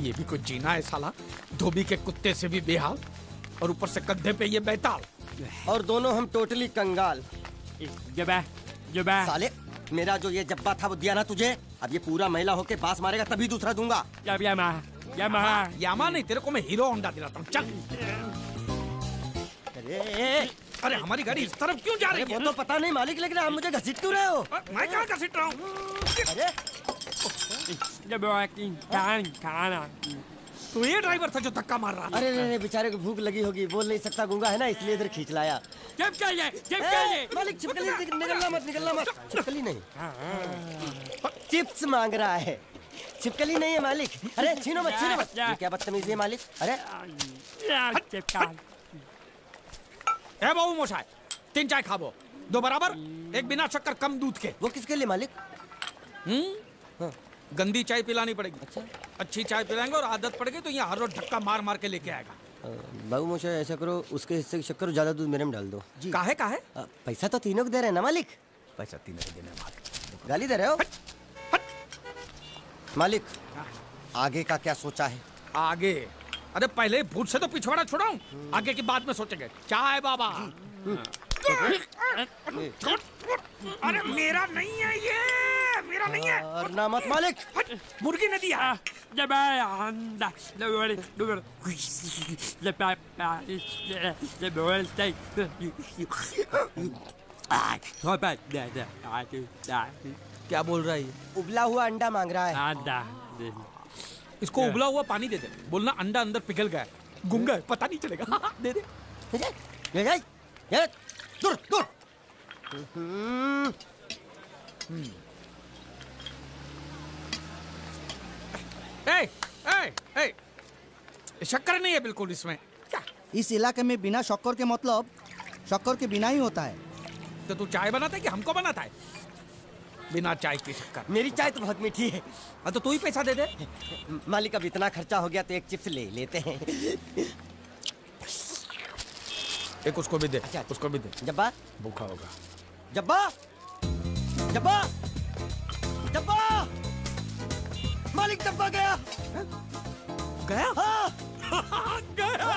S6: ये भी कुछ जीना है साला, धोबी के कुत्ते से भी बेहाल, और ऊपर से कंधे पे ये बैताल,
S15: और दोनों हम टोटली कंगाल।
S17: जबा
S15: साले मेरा जो ये जब्बा था वो दिया ना तुझे, अब ये पूरा महिला होके बास मारेगा तभी दूसरा दूंगा।
S6: यामा नहीं, तेरे को मैं हीरो होंडा दिलाता हूँ। चल। अरे हमारी गाड़ी इस तरफ क्यों जा रही है?
S15: वो तो पता नहीं मालिक, लेकिन आप मुझे घसीट क्यों रहे हो?
S6: मैं क्या घसीट रहा हूँ? तो ये ड्राइवर था जो धक्का मार रहा था।
S15: अरे बेचारे को भूख लगी होगी, बोल नहीं सकता, गूंगा है ना, इसलिए इधर खींच लाया। मालिक छिपकली निकलना मत। छिपकली नहीं, चिप्स मांग रहा है, छिपकली नहीं है मालिक। अरे छीनो मत। ये क्या बदतमीजी है मालिक? अरे
S6: ए बाबू मोशाय, 3 चाय खाबो, 2 बराबर, 1 बिना शक्कर कम दूध के।
S15: वो किसके लिए मालिक?
S6: गंदी चाय पिलानी पड़ेगी। अच्छा, अच्छी चाय पिलाएंगे और आदत पड़ गई तो यहाँ हर रोज धक्का मार मार के लेके आएगा।
S15: बाबू मोशा ऐसा करो, उसके हिस्से की शक्कर ज्यादा दूध मेरे में डाल दो।
S17: जी काहे काहे?
S15: पैसा तो तीनों को दे रहे हैं ना मालिक?
S17: पैसा तीनों को देना मालिक।
S15: गाली दे रहे हो? मालिक आगे का क्या सोचा है?
S6: आगे? अरे पहले भूत से तो पिछवाड़ा छुड़ाऊं, आगे की बात में सोचेंगे। चाय बाबा। अरे मेरा नहीं है ये, मेरा नहीं है।
S15: और ना मत मालिक।
S6: मुर्गी ने दिया।
S17: क्या बोल रहा है ये?
S15: उबला हुआ अंडा मांग रहा है।
S6: इसको उबला हुआ पानी दे दे, बोलना अंडा अंदर पिघल गया है, गुंगा है, पता नहीं चलेगा। दे दे।
S15: दूर दूर।
S6: शक्कर नहीं है बिल्कुल इसमें। क्या?
S14: इस इलाके में बिना शक्कर के मतलब शक्कर के बिना ही होता है।
S6: तो तू चाय बनाता है कि हमको बनाता है? बिना चाय की शक्कर।
S15: मेरी चाय तो बहुत मीठी है।
S6: तो तू ही पैसा दे दे।
S15: मालिक अब इतना खर्चा हो गया तो एक चिप्स ले लेते हैं।
S6: एक उसको भी दे। अच्छा, उसको भी दे।
S15: जब्बा
S6: भूखा होगा।
S15: जब्बा जब्बा जब्बा मालिक जब्बा गया।
S6: गया?
S15: हाँ।
S6: गया।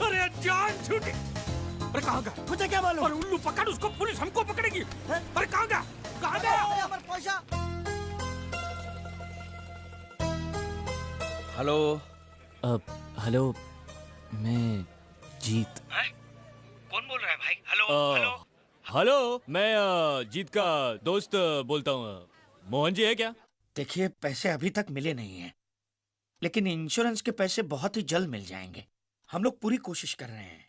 S6: अरे जान छूटी। अरे कहाँ गया?
S15: मुझे क्या मालूम?
S6: अरे उल्लू पकड़ उसको, पुलिस हमको पकड़ेगी। अरे कहाँ गया? कहाँ गया?
S15: पैसा।
S5: हेलो। हेलो, मैं जीत।
S18: कौन बोल रहा है भाई? हेलो हेलो
S2: हेलो, मैं जीत का दोस्त बोलता हूँ। मोहन जी है क्या?
S9: देखिए पैसे अभी तक मिले नहीं हैं, लेकिन इंश्योरेंस के पैसे बहुत ही जल्द मिल जाएंगे। हम लोग पूरी कोशिश कर रहे हैं।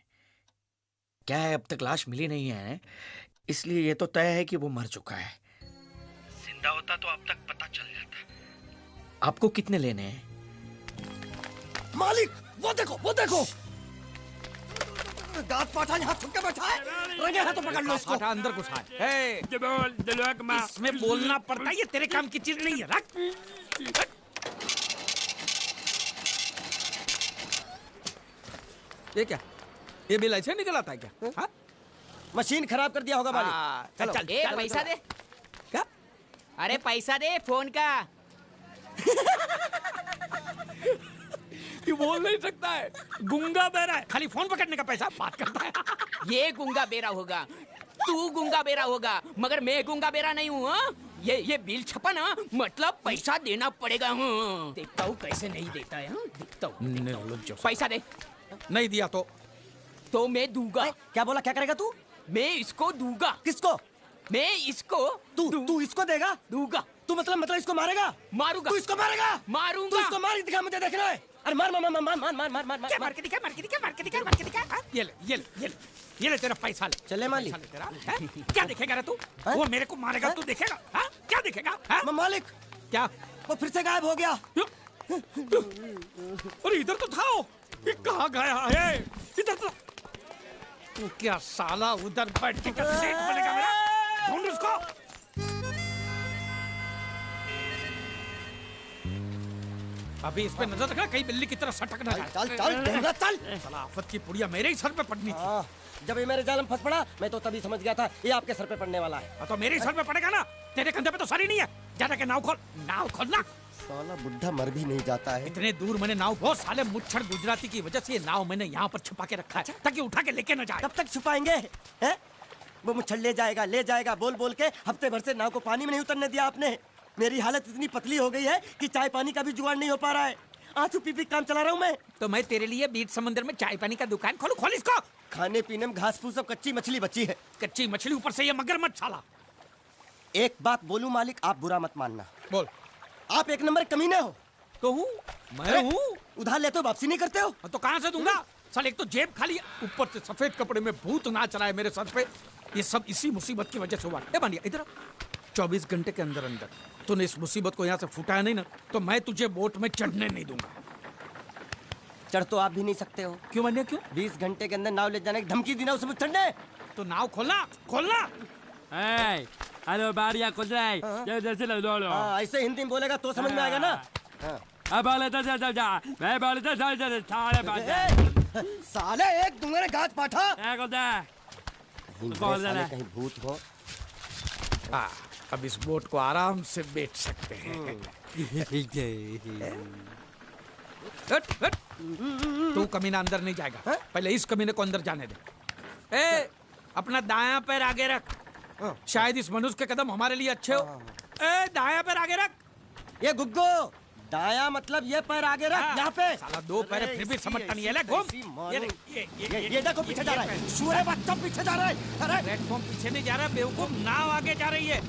S9: क्या है, अब तक लाश मिली नहीं है, इसलिए ये तो तय है कि वो मर चुका है। जिंदा होता तो अब तक पता चल जाता। आपको कितने लेने हैं?
S15: मालिक वो देखो, वो देखो। दांत पाठा यहाँ छुप के बैठा है। रंगे हाथों पकड़ लो उसको।
S6: पाठा अंदर घुसा है। इसमें बोलना पड़ता है, ये तेरे काम की चीज नहीं है। रख।
S17: ये क्या? ये बिल ऐसे निकल आता है क्या? हाँ?
S15: मशीन खराब कर दिया होगा मालिक।
S17: चलो,
S19: चल, चल, पैसा दे।
S17: क्या?
S19: अरे पैसा दे फोन का।
S6: ये बोल नहीं सकता है, गुंगा बहरा है, खाली फोन पकड़ने का पैसा बात करता है।
S19: ये गुंगा बेरा होगा, तू गुंगा बेरा होगा, मगर मैं गुंगा बेरा नहीं हूँ। ये बिल छपा ना, मतलब पैसा देना पड़ेगा। देखता हूँ कैसे नहीं देता है। देखता हूँ। पैसा दे।
S6: नहीं दिया
S19: तो मैं दूंगा।
S15: क्या बोला? क्या करेगा तू?
S19: मैं इसको दूंगा।
S15: किसको?
S19: मैं इसको।
S15: तू इसको देगा?
S19: दूंगा।
S15: तू मतलब इसको मारेगा?
S19: मारूंगा।
S15: तू इसको मारेगा?
S19: मारूंगा।
S15: तू इसको मार दिखा, मुझे देखना है। अरे मार मार मार मार मार मार मार मार।
S19: क्या मार के दिखा, मार के दिखा, मार के दिखा, मार के दिखा।
S6: ये ले, ये ले, ये ले, ये ले तेरा पैसा ले।
S15: चले मालिक।
S6: क्या देखेगा रे तू? वो मेरे को मारेगा, तू देखेगा? क्या देखेगा?
S15: मालिक
S6: क्या?
S15: वो फिर से गायब हो गया।
S6: अरे इधर तो था वो, ये कहाँ गया है? इधर तो। तू क्या साला उधर बैठ के क्या सेठ बनेगा मेरा? ढूंढ उसको। अभी इस पे नजर रखना, कहीं बिल्ली की तरह सटक ना जाए।
S15: चल चल चल।
S6: साला आफत की पुड़िया मेरे ही सर पे पड़नी थी।
S15: जब ये मेरे जाल में फंस पड़ा, मैं तो तभी समझ गया था ये आपके सर पे पड़ने वाला है।
S6: तो मेरे ही सर पे पड़ेगा ना, तेरे कंधे पे तो सर ही नहीं है। जाने के नाव खोल, नाव खोलना।
S15: साला बुढ़ा मर भी नहीं जाता है।
S6: इतने दूर मैंने नाव, बहुत साले मुच्छर गुजराती की वजह से ये नाव मैंने यहाँ पर छुपा के रखा है, ताकि उठा के लेके न जाए।
S15: कब तक छुपाएंगे? हैं? वो मुच्छर ले जाएगा बोल बोल के हफ्ते भर से नाव को पानी में नहीं उतरने दिया आपने। मेरी हालत इतनी पतली हो गई है कि चाय पानी का भी जुगाड़ नहीं हो पा रहा है। आंसू पी पी काम चला रहा हूँ मैं।
S6: तो मैं तेरे लिए बीच समंदर में चाय पानी का दुकान खोलूं? खोल इसको।
S15: खाने पीने में घास फूस सब कच्ची मछली बची है।
S6: कच्ची मछली, ऊपर से ये मगरमच्छ साला।
S15: एक बात बोलूं मालिक, आप बुरा मत मानना।
S6: बोल।
S15: आप एक नंबर कमीने हो।
S6: तो हूँ मैं हूँ।
S15: उधार लेते हो, वापसी नहीं करते हो।
S6: तो कहाँ से दूंगा? साल एक तो जेब खाली, ऊपर से सफेद कपड़े में भूत नाच रहा है मेरे सर पे। ये सब इसी मुसीबत की वजह से हुआ। ए बांडिया इधर 24 घंटे के अंदर अंदर तूने इस मुसीबत को यहाँ से फुटाया नहीं ना, तो मैं तुझे बोट में चढ़ने नहीं दूंगा।
S15: चढ़ तो आप भी नहीं सकते हो।
S6: क्यों बांडिया, क्यों?
S15: 20 घंटे के अंदर नाव ले जाने की धमकी दी ना उसमें चढ़ने।
S6: तो नाव खोलना, खोलना।
S18: हेलो बारिया खोल रहा है।
S15: ऐसे हिंदी में बोलेगा तो समझ में आएगा ना।
S18: अब बोले तो जा मैं बोले तो
S15: साले एक दूंगे गाज पाठा
S6: साले
S15: कहीं भूत हो।
S6: अब इस बोट को आराम से बेच सकते हैं। तू कमीना अंदर नहीं जाएगा, पहले इस कमीने को अंदर जाने दे। ए, अपना दायां पैर आगे रख, शायद इस मनुष्य के कदम हमारे लिए अच्छे हो। ए, दायां पैर आगे रख।
S15: ये गुग्गो, दाया मतलब ये पैर आगे रख। यहाँ पे
S6: साला दो पैर फिर भी समझता नहीं है। ले घूम।
S15: ये देखो पीछे जा रहा है। सूरे बच्चा पीछे जा रहा है। अरे
S6: प्लेटफॉर्म पीछे नहीं जा रहा, बेवकूफ, नाव आगे जा रही है।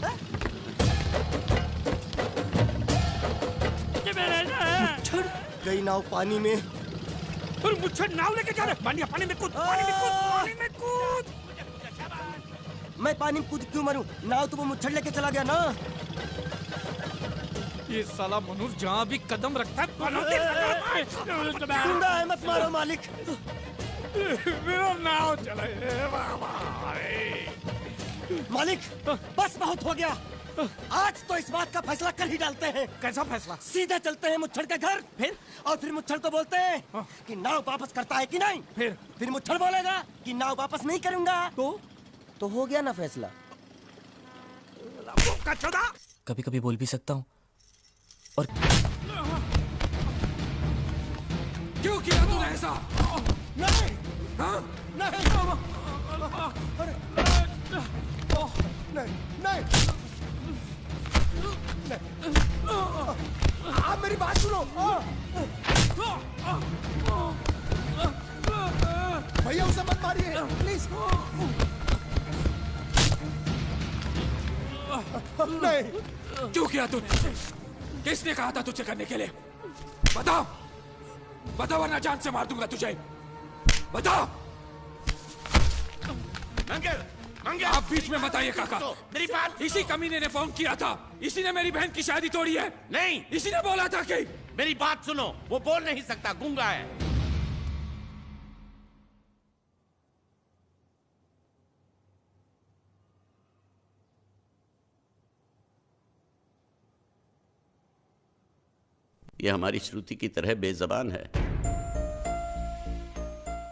S15: गई नाव पानी में।
S6: और मुझे नाव लेके जा रहा है। पानी में कूद, पानी में कूद, पानी में कूद।
S15: मैं पानी में कूद क्यों मरूं? नाव तो वो मुच्छड़ लेके चला गया ना।
S6: ये साला मनुष्य जहाँ भी कदम रखता है
S15: गुंडा है, मत मारो मालिक।
S6: मेरा नाव चला।
S15: मालिक बस बहुत हो गया। आज तो इस बात का फैसला कर ही डालते हैं।
S6: कैसा फैसला?
S15: सीधे चलते हैं मुच्छड़ के घर, फिर मुच्छड़ को बोलते हैं कि नाव वापस करता है कि नहीं। फिर मुच्छड़ बोलेगा कि नाव वापस नहीं करूंगा। तो हो गया ना फैसला।
S5: कभी कभी बोल भी सकता हूँ। और
S6: क्यों किया तूने ऐसा?
S15: नहीं
S3: आप मेरी बात सुनो। भैया उसे मत मारिए प्लीज।
S6: नहीं। क्यों किया तूने? किसने कहा था तुझे करने के लिए? बताओ, बताओ वरना जान से मार दूंगा तुझे। बताओ। मंगल, आप बीच में बताइए काका।
S13: मेरी बात।
S6: इसी कमीने ने फोन किया था, इसी ने मेरी बहन की शादी तोड़ी है।
S13: नहीं,
S6: इसी ने बोला था कि।
S13: मेरी बात सुनो, वो बोल नहीं सकता, गूंगा है। ये हमारी श्रुति की तरह बेजबान है।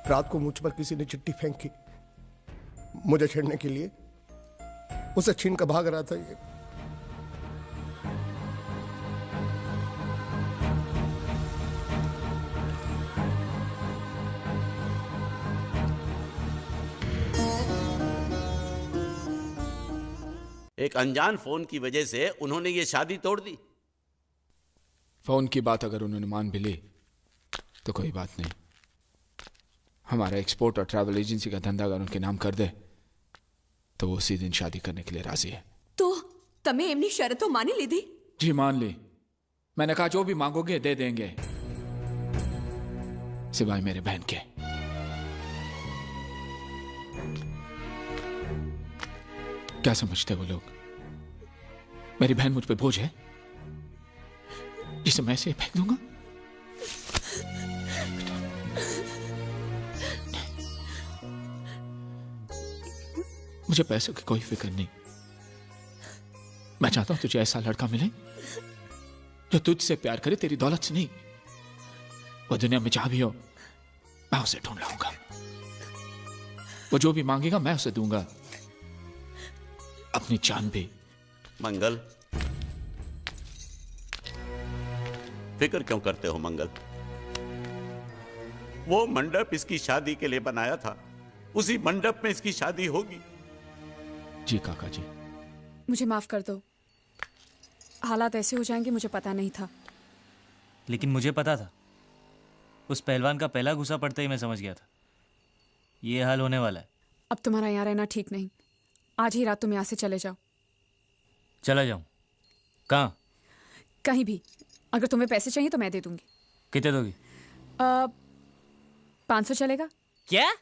S3: रात को मुझ पर किसी ने चिट्ठी फेंकी मुझे छेड़ने के लिए। उसे छीन कर भाग रहा था ये।
S13: एक अनजान फोन की वजह से उन्होंने ये शादी तोड़ दी।
S1: फोन की बात अगर उन्होंने मान भी ली तो कोई बात नहीं। हमारा एक्सपोर्ट और ट्रैवल एजेंसी का धंधा अगर उनके नाम कर दे तो वो उसी दिन शादी करने के लिए राजी है।
S7: तो तमें एमनी शर्तों मानी लीधी?
S1: जी मान ली। मैंने कहा जो भी मांगोगे दे देंगे, सिवाय मेरे बहन के। क्या समझते वो लोग? मेरी बहन मुझ पे बोझ है जिसे मैं ऐसे फेंक दूंगा? मुझे पैसों की कोई फिक्र नहीं। मैं चाहता हूं तुझे ऐसा लड़का मिले जो तुझसे प्यार करे, तेरी दौलत से नहीं। वो दुनिया में जहां भी हो मैं उसे ढूंढ लाऊंगा। वो जो भी मांगेगा मैं उसे दूंगा, अपनी जान भी।
S13: मंगल, फिक्र क्यों करते हो मंगल? वो मंडप इसकी शादी के लिए बनाया था, उसी मंडप में इसकी शादी होगी।
S1: जी काका जी।
S7: मुझे माफ कर दो, हालात ऐसे हो जाएंगे मुझे पता नहीं था।
S5: लेकिन मुझे पता था। उस पहलवान का पहला घुसा पड़ते ही मैं समझ गया था ये हाल होने वाला है।
S7: अब तुम्हारा यहाँ रहना ठीक नहीं। आज ही रात तुम यहाँ से चले जाओ।
S5: चला जाऊं? कहाँ?
S7: कहीं भी। अगर तुम्हें पैसे चाहिए तो मैं दे दूंगी।
S5: कितने दोगी?
S7: 500 चलेगा?
S5: क्या?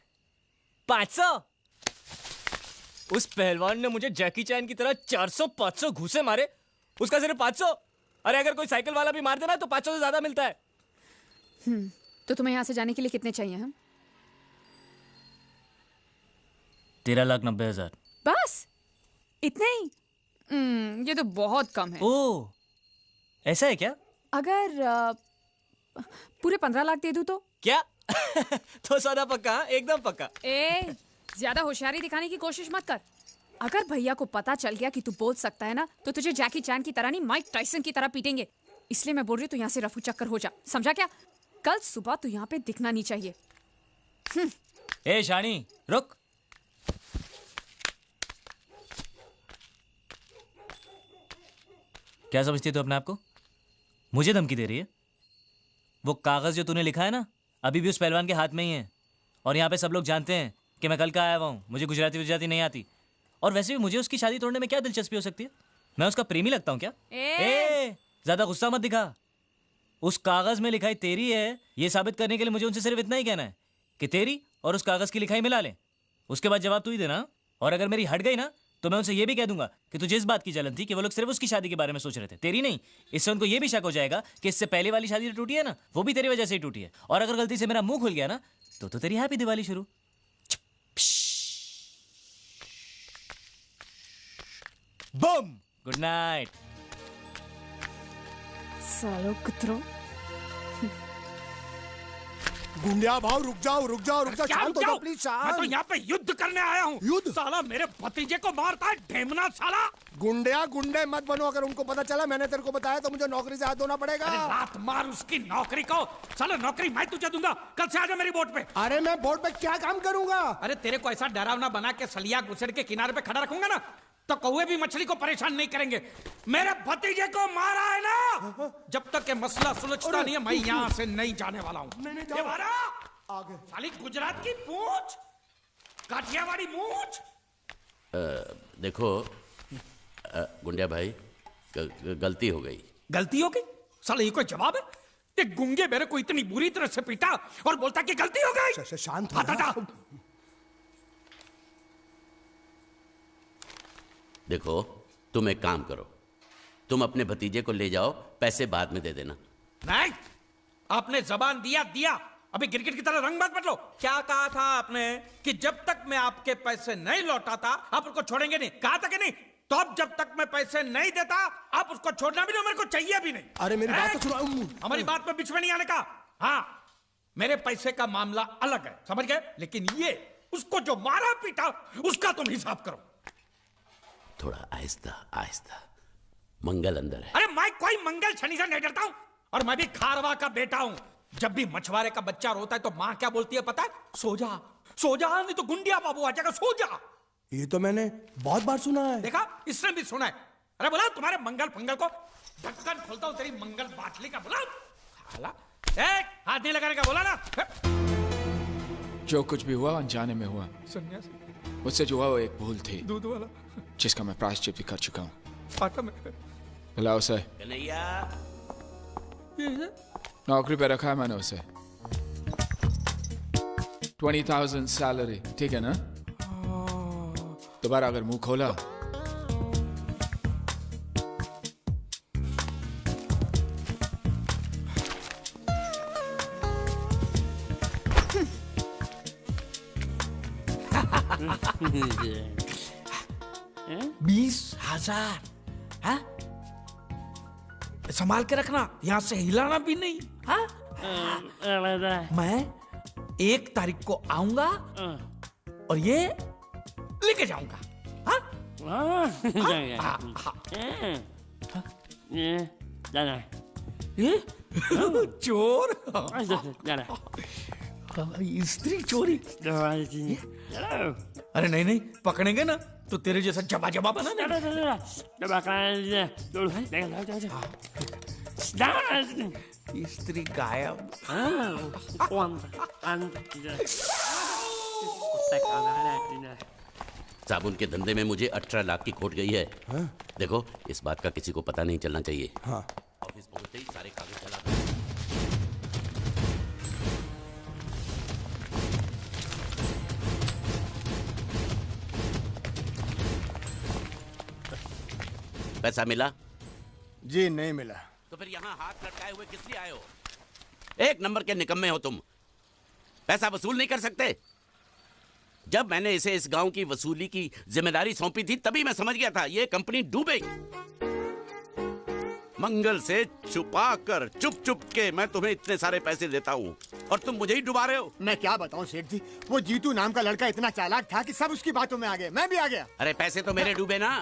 S5: 500? उस पहलवान ने मुझे जैकी चैन की तरह 400-500 घूसे मारे, उसका सिर्फ 500? अरे अगर कोई साइकिल वाला भी मार देना तो 500 से ज्यादा मिलता है।
S7: तो तुम्हें यहाँ से जाने के लिए कितने चाहिए? हम
S5: 13,90,000।
S7: बस इतने ही? ये तो बहुत कम है।
S5: ओह, ऐसा है क्या?
S7: अगर पूरे 15 लाख दे दूं तो?
S5: क्या? तो सौदा पक्का, एकदम पक्का।
S7: ए, ज्यादा होशियारी दिखाने की कोशिश मत कर। अगर भैया को पता चल गया कि तू बोल सकता है ना, तो तुझे जैकी चैन की तरह नहीं, माइक टाइसन की तरह पीटेंगे। इसलिए मैं बोल रही हूँ, तू यहाँ से रफू चक्कर हो जा, समझा क्या? कल सुबह तू यहाँ पे दिखना नहीं चाहिए।
S5: ए शानी, रुक। क्या समझती है तू अपने आप को? मुझे धमकी दे रही है? वो कागज जो तूने लिखा है ना, अभी भी उस पहलवान के हाथ में ही है। और यहाँ पे सब लोग जानते हैं कि मैं कल का आया हुआ हूँ, मुझे गुजराती नहीं आती। और वैसे भी मुझे उसकी शादी तोड़ने में क्या दिलचस्पी हो सकती है? मैं उसका प्रेमी लगता हूँ क्या? ज्यादा गुस्सा मत दिखा। उस कागज में लिखाई तेरी है, ये साबित करने के लिए मुझे उनसे सिर्फ इतना ही कहना है कि तेरी और उस कागज की लिखाई मिला ले। उसके बाद जवाब तू ही देना। और अगर मेरी हट गई ना, तो मैं उनसे ये भी कह दूंगा कि तुझे इस बात की जलन थी कि वो लोग सिर्फ उसकी शादी के बारे में सोच रहे थे, तेरी नहीं। इससे उनको ये भी शक हो जाएगा कि इससे पहले वाली शादी जो टूटी है ना, वो भी तेरी वजह से ही टूटी है। और अगर गलती से मेरा मुंह खुल गया ना, तो तेरी हैप्पी दिवाली शुरू। बम। Good night.
S7: सालो कुत्रो।
S3: गुंडिया भाव, रुक जाओ रुक जाओ रुक जाओ, शांत हो जाओ प्लीज, शांत।
S10: मैं तो यहाँ पे युद्ध करने आया हूँ।
S3: युद्ध?
S10: साला मेरे भतीजे को मारता है, ढेमना साला।
S3: गुंडिया गुंडे मत बनो। अगर उनको पता चला मैंने तेरे को बताया तो मुझे नौकरी से हाथ धोना पड़ेगा।
S10: अरे लात मार उसकी नौकरी को। साला नौकरी मैं तुझे दूंगा, कल से आजा मेरी बोट पे।
S3: अरे मैं बोट पे क्या काम करूंगा?
S10: अरे तेरे को ऐसा डरावना बना के सलिया गुसड़ के किनारे पे खड़ा रखूंगा ना, तो कौवे भी मछली को परेशान नहीं करेंगे। मेरे भतीजे को मारा है ना, जब तक के मसला सुलझता नहीं है, मैं यहाँ से नहीं जाने वाला हूँ। आगे साली गुजरात की पूंछ, काठियावाड़ी मूंछ।
S13: देखो गुंडिया भाई, गलती हो गई।
S10: गलती हो गई? साले ये कोई जवाब है? ये गुंगे मेरे को इतनी बुरी तरह से पीटा और बोलता कि गलती हो गई।
S3: शांत
S10: हटा।
S13: देखो तुम एक काम करो, तुम अपने भतीजे को ले जाओ, पैसे बाद में दे देना।
S10: नहीं, आपने जबान दिया, अभी गिरगिट की तरह रंग मत बदलो। क्या कहा था आपने कि जब तक मैं आपके पैसे नहीं लौटाता आप उसको छोड़ेंगे नहीं? कहा था कि नहीं? तो अब जब तक मैं पैसे नहीं देता आप उसको छोड़ना भी नहीं, मेरे को चाहिए भी नहीं।
S3: अरे मेरी बात तो सुनो।
S10: हमारी बात में बीच में नहीं आने का। हाँ, मेरे पैसे का मामला अलग है, समझ गए? लेकिन ये उसको जो मारा पीटा उसका तुम हिसाब करो।
S13: थोड़ा आहिस्ता आहिस्ता, मंगल अंदर है।
S10: अरे मैं कोई मंगल शनि से नहीं डरता हूं, और मैं भी खारवा का बेटा हूं। जब भी मछुआरे का बच्चा रोता है तो माँ क्या बोलती है पता है? सो जा, सो जा, नहीं तो गुंडिया बाबू आ जाएगा, सो जा।
S3: ये तो मैंने बहुत बार सुना है।
S10: देखा, इसने भी सुना है। अरे बोला तुम्हारे मंगल फंगल को, ढक्कन खोलता हूं तेरी मंगल बाटली का। बोला हाथ नहीं लगाने का, बोला ना।
S1: जो कुछ भी हुआ अनजाने में हुआ।
S10: सन्यासी
S1: मुझसे जो हुआ वो एक भूल थी,
S10: दूध वाला,
S1: जिसका मैं प्रायश्चित भी कर चुका हूँ।
S10: फाटा में
S1: बुलाओ उसे।
S13: कन्हैया,
S1: नौकरी पे रखा है मैंने उसे। 20,000 सैलरी, ठीक है ना? दोबारा अगर मुंह खोला
S10: हाँ? संभाल के रखना, यहाँ से हिलाना भी नहीं। हाँ? मैं 1 तारीख को आऊंगा और ये लेके जाऊंगा। हाँ? चोर, स्त्री चोरी। अरे नहीं नहीं, पकड़ेंगे ना तो तेरे जैसा जबा जबा बना स्त्री गायब।
S13: साबुन के धंधे में मुझे 18 लाख की खोट गई है। हाँ? देखो इस बात का किसी को पता नहीं चलना चाहिए। हाँ। ऑफिस पहुंचते ही सारे कागज जला दो। पैसा मिला?
S3: जी नहीं मिला।
S13: तो फिर यहाँ हाथ लटकाए हुए किस लिए आए हो? एक नंबर के निकम्मे हो तुम। पैसा वसूल नहीं कर सकते? जब मैंने इसे इस गांव की वसूली की जिम्मेदारी सौंपी थी तभी मैं समझ गया था ये कंपनी डूबेगी। मंगल से छुपा कर चुप चुप के मैं तुम्हें इतने सारे पैसे देता हूं और तुम मुझे ही डुबा रहे हो।
S3: मैं क्या बताऊं सेठ जी, वो जीतू नाम का लड़का इतना चालाक था कि सब उसकी बातों में आ गए, मैं भी आ गया।
S13: अरे पैसे तो मेरे डूबे ना,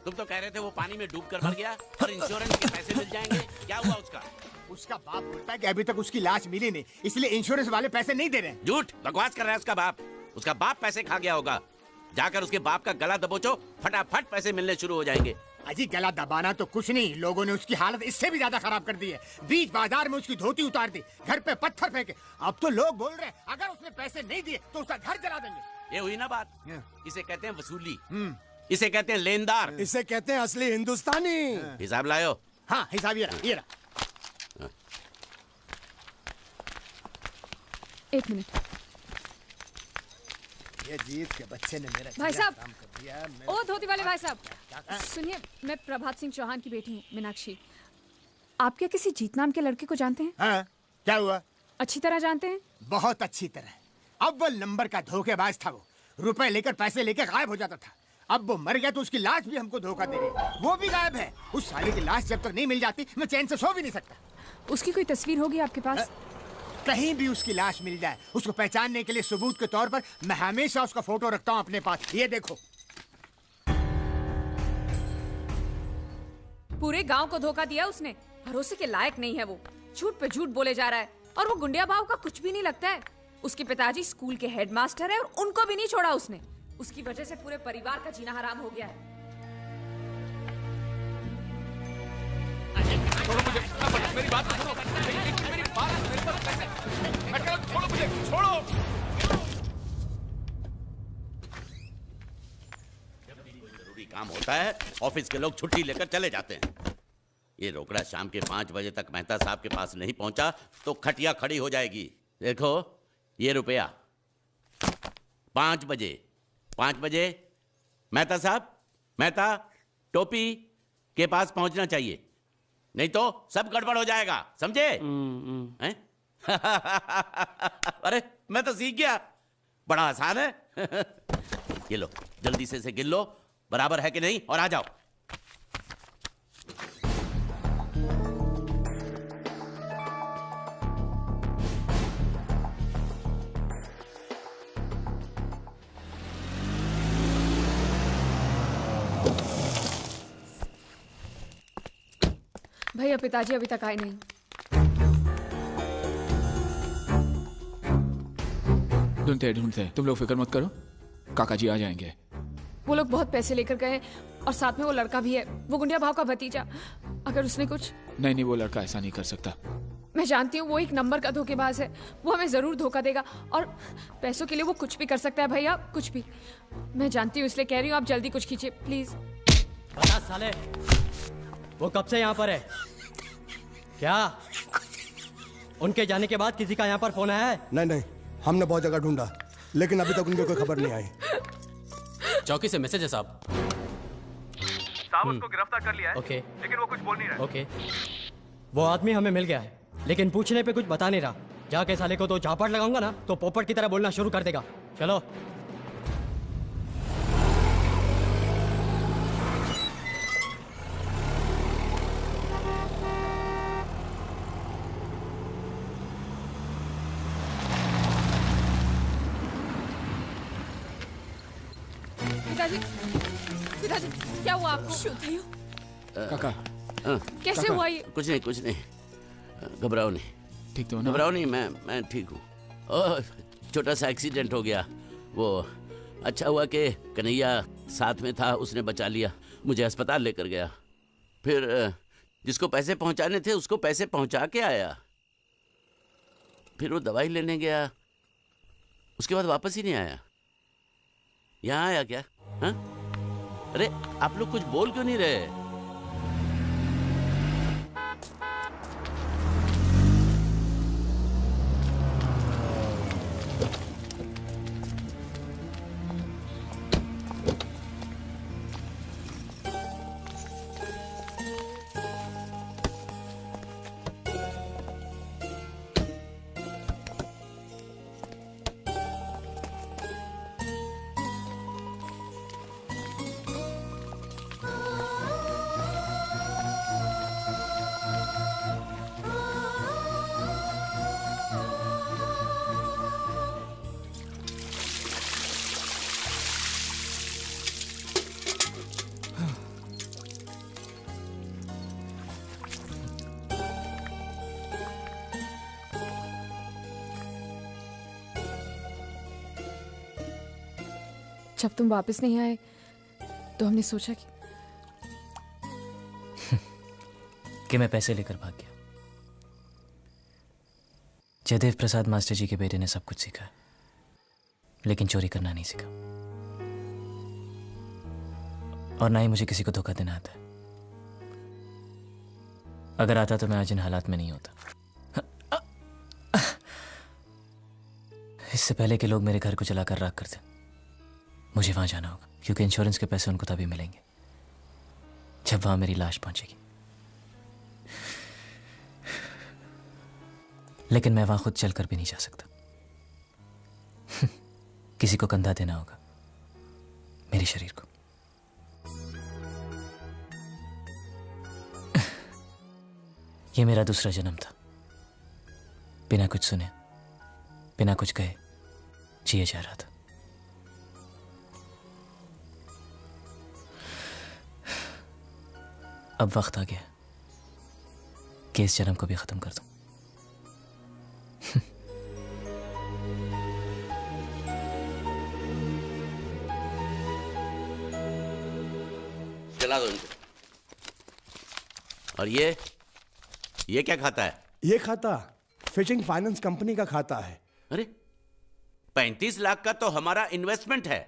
S13: तुम तो कह रहे थे वो पानी में डूब कर मर गया और इंश्योरेंस के पैसे मिल जाएंगे। क्या हुआ उसका?
S3: उसका बाप बोलता है कि अभी तक उसकी लाश मिली नहीं, इसलिए इंश्योरेंस वाले पैसे नहीं दे रहे।
S13: झूठ बकवास कर रहा है उसका बाप। उसका बाप पैसे खा गया होगा। जाकर उसके बाप का गला दबोचो, फटाफट पैसे मिलने शुरू हो जाएंगे।
S3: अजी गला दबाना तो कुछ नहीं, लोगों ने उसकी हालत इससे भी ज्यादा खराब कर दी है। बीच बाजार में उसकी धोती उतार दी, घर पे पत्थर फेंके। अब तो लोग बोल रहे हैं अगर उसने पैसे नहीं दिए तो उसका घर जला देंगे।
S13: ये हुई ना बात। इसे कहते हैं वसूली, इसे कहते हैं लेनदार,
S20: इसे कहते हैं असली हिंदुस्तानी।
S13: हिसाब लायो।
S3: हाँ हिसाब ये रहा, ये रहा।
S7: एक मिनट।
S3: ये जीत के बच्चे ने मेरा
S7: भाई साहब,
S3: काम कर दिया।
S7: ओ धोती वाले भाई साहब, सुनिए, मैं प्रभात सिंह चौहान की बेटी हूँ, मीनाक्षी। आप क्या किसी जीत नाम के लड़के को जानते हैं?
S3: हाँ, क्या हुआ?
S7: अच्छी तरह जानते हैं?
S3: बहुत अच्छी तरह। अव्वल नंबर का धोखेबाज था वो, रुपए लेकर पैसे लेकर गायब हो जाता था। अब वो मर गया तो उसकी लाश भी हमको धोखा दे रही, वो भी गायब है। उस साले की लाश जब तक नहीं मिल जाती मैं चैन से सो भी नहीं सकता।
S7: उसकी कोई तस्वीर होगी आपके पास?
S3: कहीं भी उसकी लाश मिल जाए, उसको पहचानने के लिए सबूत के तौर पर मैं हमेशा उसका फोटो रखता हूँ अपने पास। ये देखो।
S7: पूरे गांव को धोखा दिया उसने, भरोसे के लायक नहीं है वो, झूठ पे झूठ बोले जा रहा है। और वो गुंडिया भाव का कुछ भी नहीं लगता है। उसके पिताजी स्कूल के हेडमास्टर है और उनको भी नहीं छोड़ा उसने। उसकी वजह से पूरे परिवार का जीना हराम हो गया है।
S6: छोड़ो मुझे, मेरी बात सुनो, मेरी बात छोड़ो मुझे, छोड़ो।
S13: जब भी कोई जरूरी काम होता है ऑफिस के लोग छुट्टी लेकर चले जाते हैं। ये रोकड़ा शाम के 5 बजे तक मेहता साहब के पास नहीं पहुंचा तो खटिया खड़ी हो जाएगी। देखो ये रुपया 5 बजे मेहता साहब, मेहता टोपी के पास पहुंचना चाहिए, नहीं तो सब गड़बड़ हो जाएगा, समझे? हैं? अरे मैं तो सीख गया, बड़ा आसान है। ये लो, जल्दी से गिन लो बराबर है कि नहीं और आ जाओ।
S7: भैया पिताजी अभी तक आए नहीं।
S1: ढूंढते तुम लोग फिक्र मत करो, काका जी आ जाएंगे।
S7: वो लोग बहुत पैसे लेकर गए और साथ में वो लड़का भी है, वो गुंडिया भाव का भतीजा। अगर उसने कुछ...
S1: नहीं, वो लड़का ऐसा नहीं कर सकता।
S7: मैं जानती हूँ वो एक नंबर का धोखेबाज है, वो हमें जरूर धोखा देगा और पैसों के लिए वो कुछ भी कर सकता है भैया, कुछ भी। मैं जानती हूँ इसलिए कह रही हूँ, आप जल्दी कुछ कीजिए प्लीज।
S17: बता साले, वो कब से यहाँ पर है? क्या उनके जाने के बाद किसी का यहाँ पर फोन आया है?
S20: नहीं, हमने बहुत जगह ढूंढा लेकिन अभी तक उनकी कोई खबर नहीं आई।
S12: चौकी से मैसेज है साहब।
S2: उसको गिरफ्तार कर लिया है।
S17: ओके।
S2: लेकिन वो कुछ बोल नहीं रहा।
S17: ओके, वो आदमी हमें मिल गया है लेकिन पूछने पे कुछ बता नहीं रहा। जाके साले को तो झापड़ लगाऊंगा ना तो पोपट की तरह बोलना शुरू कर देगा। चलो।
S7: पिताजी क्या हुआ आपको?
S1: काका
S7: कैसे हुआ ये?
S13: कुछ नहीं, घबराओ नहीं।
S1: ठीक तो ना?
S13: घबराओ नहीं, मैं ठीक हूँ। छोटा सा एक्सीडेंट हो गया, वो अच्छा हुआ कि कन्हैया साथ में था, उसने बचा लिया, मुझे अस्पताल लेकर गया। फिर जिसको पैसे पहुंचाने थे उसको पैसे पहुंचा के आया। फिर वो दवाई लेने गया, उसके बाद वापस ही नहीं आया। यहाँ आया क्या? हाँ? अरे आप लोग कुछ बोल क्यों नहीं रहे?
S7: जब तुम वापस नहीं आए तो हमने सोचा
S5: कि मैं पैसे लेकर भाग गया। जयदेव प्रसाद मास्टर जी के बेटे ने सब कुछ सीखा, लेकिन चोरी करना नहीं सीखा, और ना ही मुझे किसी को धोखा देना आता है। अगर आता तो मैं आज इन हालात में नहीं होता। इससे पहले कि लोग मेरे घर को जलाकर राख कर दें, मुझे वहां जाना होगा, क्योंकि इंश्योरेंस के पैसे उनको तभी मिलेंगे जब वहां मेरी लाश पहुंचेगी। लेकिन मैं वहां खुद चलकर भी नहीं जा सकता। किसी को कंधा देना होगा, मेरे शरीर को। यह मेरा दूसरा जन्म था। बिना कुछ सुने, बिना कुछ कहे जिए जा रहा था। अब वक्त आ गया कि इस जन्म को भी खत्म कर दूं।
S13: चला दो इनको। और ये क्या खाता है?
S20: ये खाता फिशिंग फाइनेंस कंपनी का खाता है।
S13: अरे 35 लाख का तो हमारा इन्वेस्टमेंट है,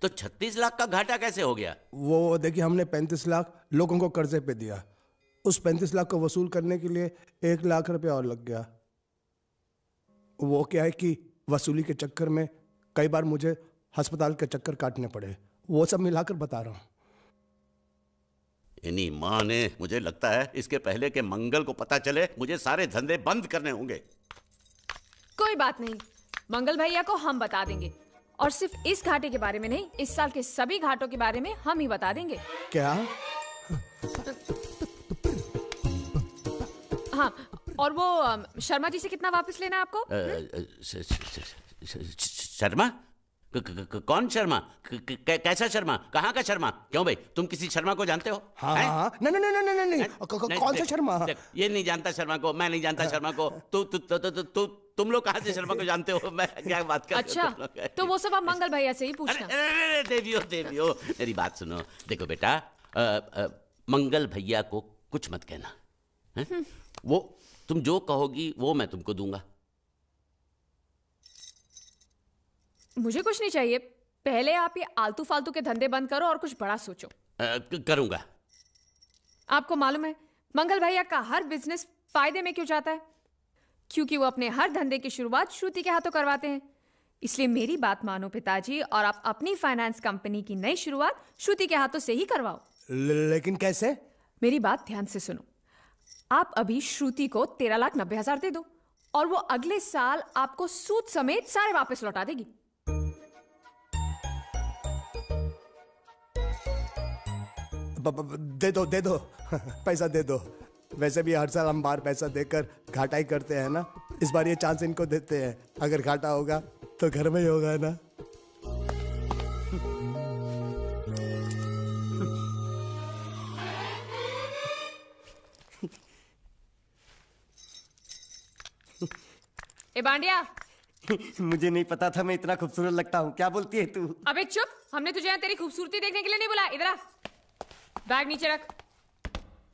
S13: तो 36 लाख का घाटा कैसे हो गया?
S20: वो देखिए, हमने 35 लाख लोगों को कर्जे पे दिया। उस 35 लाख को वसूल करने के लिए 1 लाख रुपया और लग गया। वो क्या है कि वसूली के चक्कर में कई बार मुझे अस्पताल के चक्कर काटने पड़े। वो सब मिलाकर बता रहा हूं।
S13: इन्हीं माँ ने, मुझे लगता है इसके पहले के मंगल को पता चले मुझे सारे धंधे बंद करने होंगे।
S7: कोई बात नहीं, मंगल भैया को हम बता देंगे, और सिर्फ इस घाटे के बारे में नहीं, इस साल के सभी घाटों के बारे में हम ही बता देंगे।
S20: क्या?
S7: हाँ, और वो शर्मा जी से कितना वापस लेना है आपको?
S13: शर्मा? कौन शर्मा? कैसा शर्मा? कहाँ का शर्मा? क्यों भाई, तुम किसी शर्मा को जानते हो?
S20: हाँ, नहीं, कौन सा शर्मा?
S13: ये नहीं जानता शर्मा को, मैं नहीं जानता शर्मा को। तुम लोग कहाँ से शर्मा को जानते हो? मैं क्या बात कर?
S7: अच्छा, तो वो सब आप मंगल भैया से ही पूछना।
S13: देवियो, मेरी बात सुनो। देखो बेटा, मंगल भैया को कुछ मत कहना। वो तुम जो कहोगी वो मैं तुमको दूंगा।
S7: मुझे कुछ नहीं चाहिए, पहले आप ये आलतू फालतू के धंधे बंद करो और कुछ बड़ा सोचो।
S13: करूंगा।
S7: आपको मालूम है मंगल भैया का हर बिजनेस फायदे में क्यों जाता है? क्योंकि वो अपने हर धंधे की शुरुआत श्रुति के हाथों करवाते हैं। इसलिए मेरी बात मानो पिताजी, और आप अपनी फाइनेंस कंपनी की नई शुरुआत श्रुति के हाथों से ही करवाओ।
S20: लेकिन कैसे?
S7: मेरी बात ध्यान से सुनो। आप अभी श्रुति को 13,90,000 दे दो, और वो अगले साल आपको सूद समेत सारे वापस लौटा देगी।
S20: दे दो पैसा दे दो। वैसे भी हर साल हम बाहर पैसा देकर घाटा ही करते हैं ना। इस बार ये चांस इनको देते हैं, अगर घाटा होगा तो घर में ही होगा ना।
S7: ए बांडिया,
S15: मुझे नहीं पता था मैं इतना खूबसूरत लगता हूँ। क्या बोलती है तू?
S7: अबे चुप, हमने तुझे यहाँ तेरी खूबसूरती देखने के लिए नहीं बुलाया। इधर आ, बैग नीचे रख,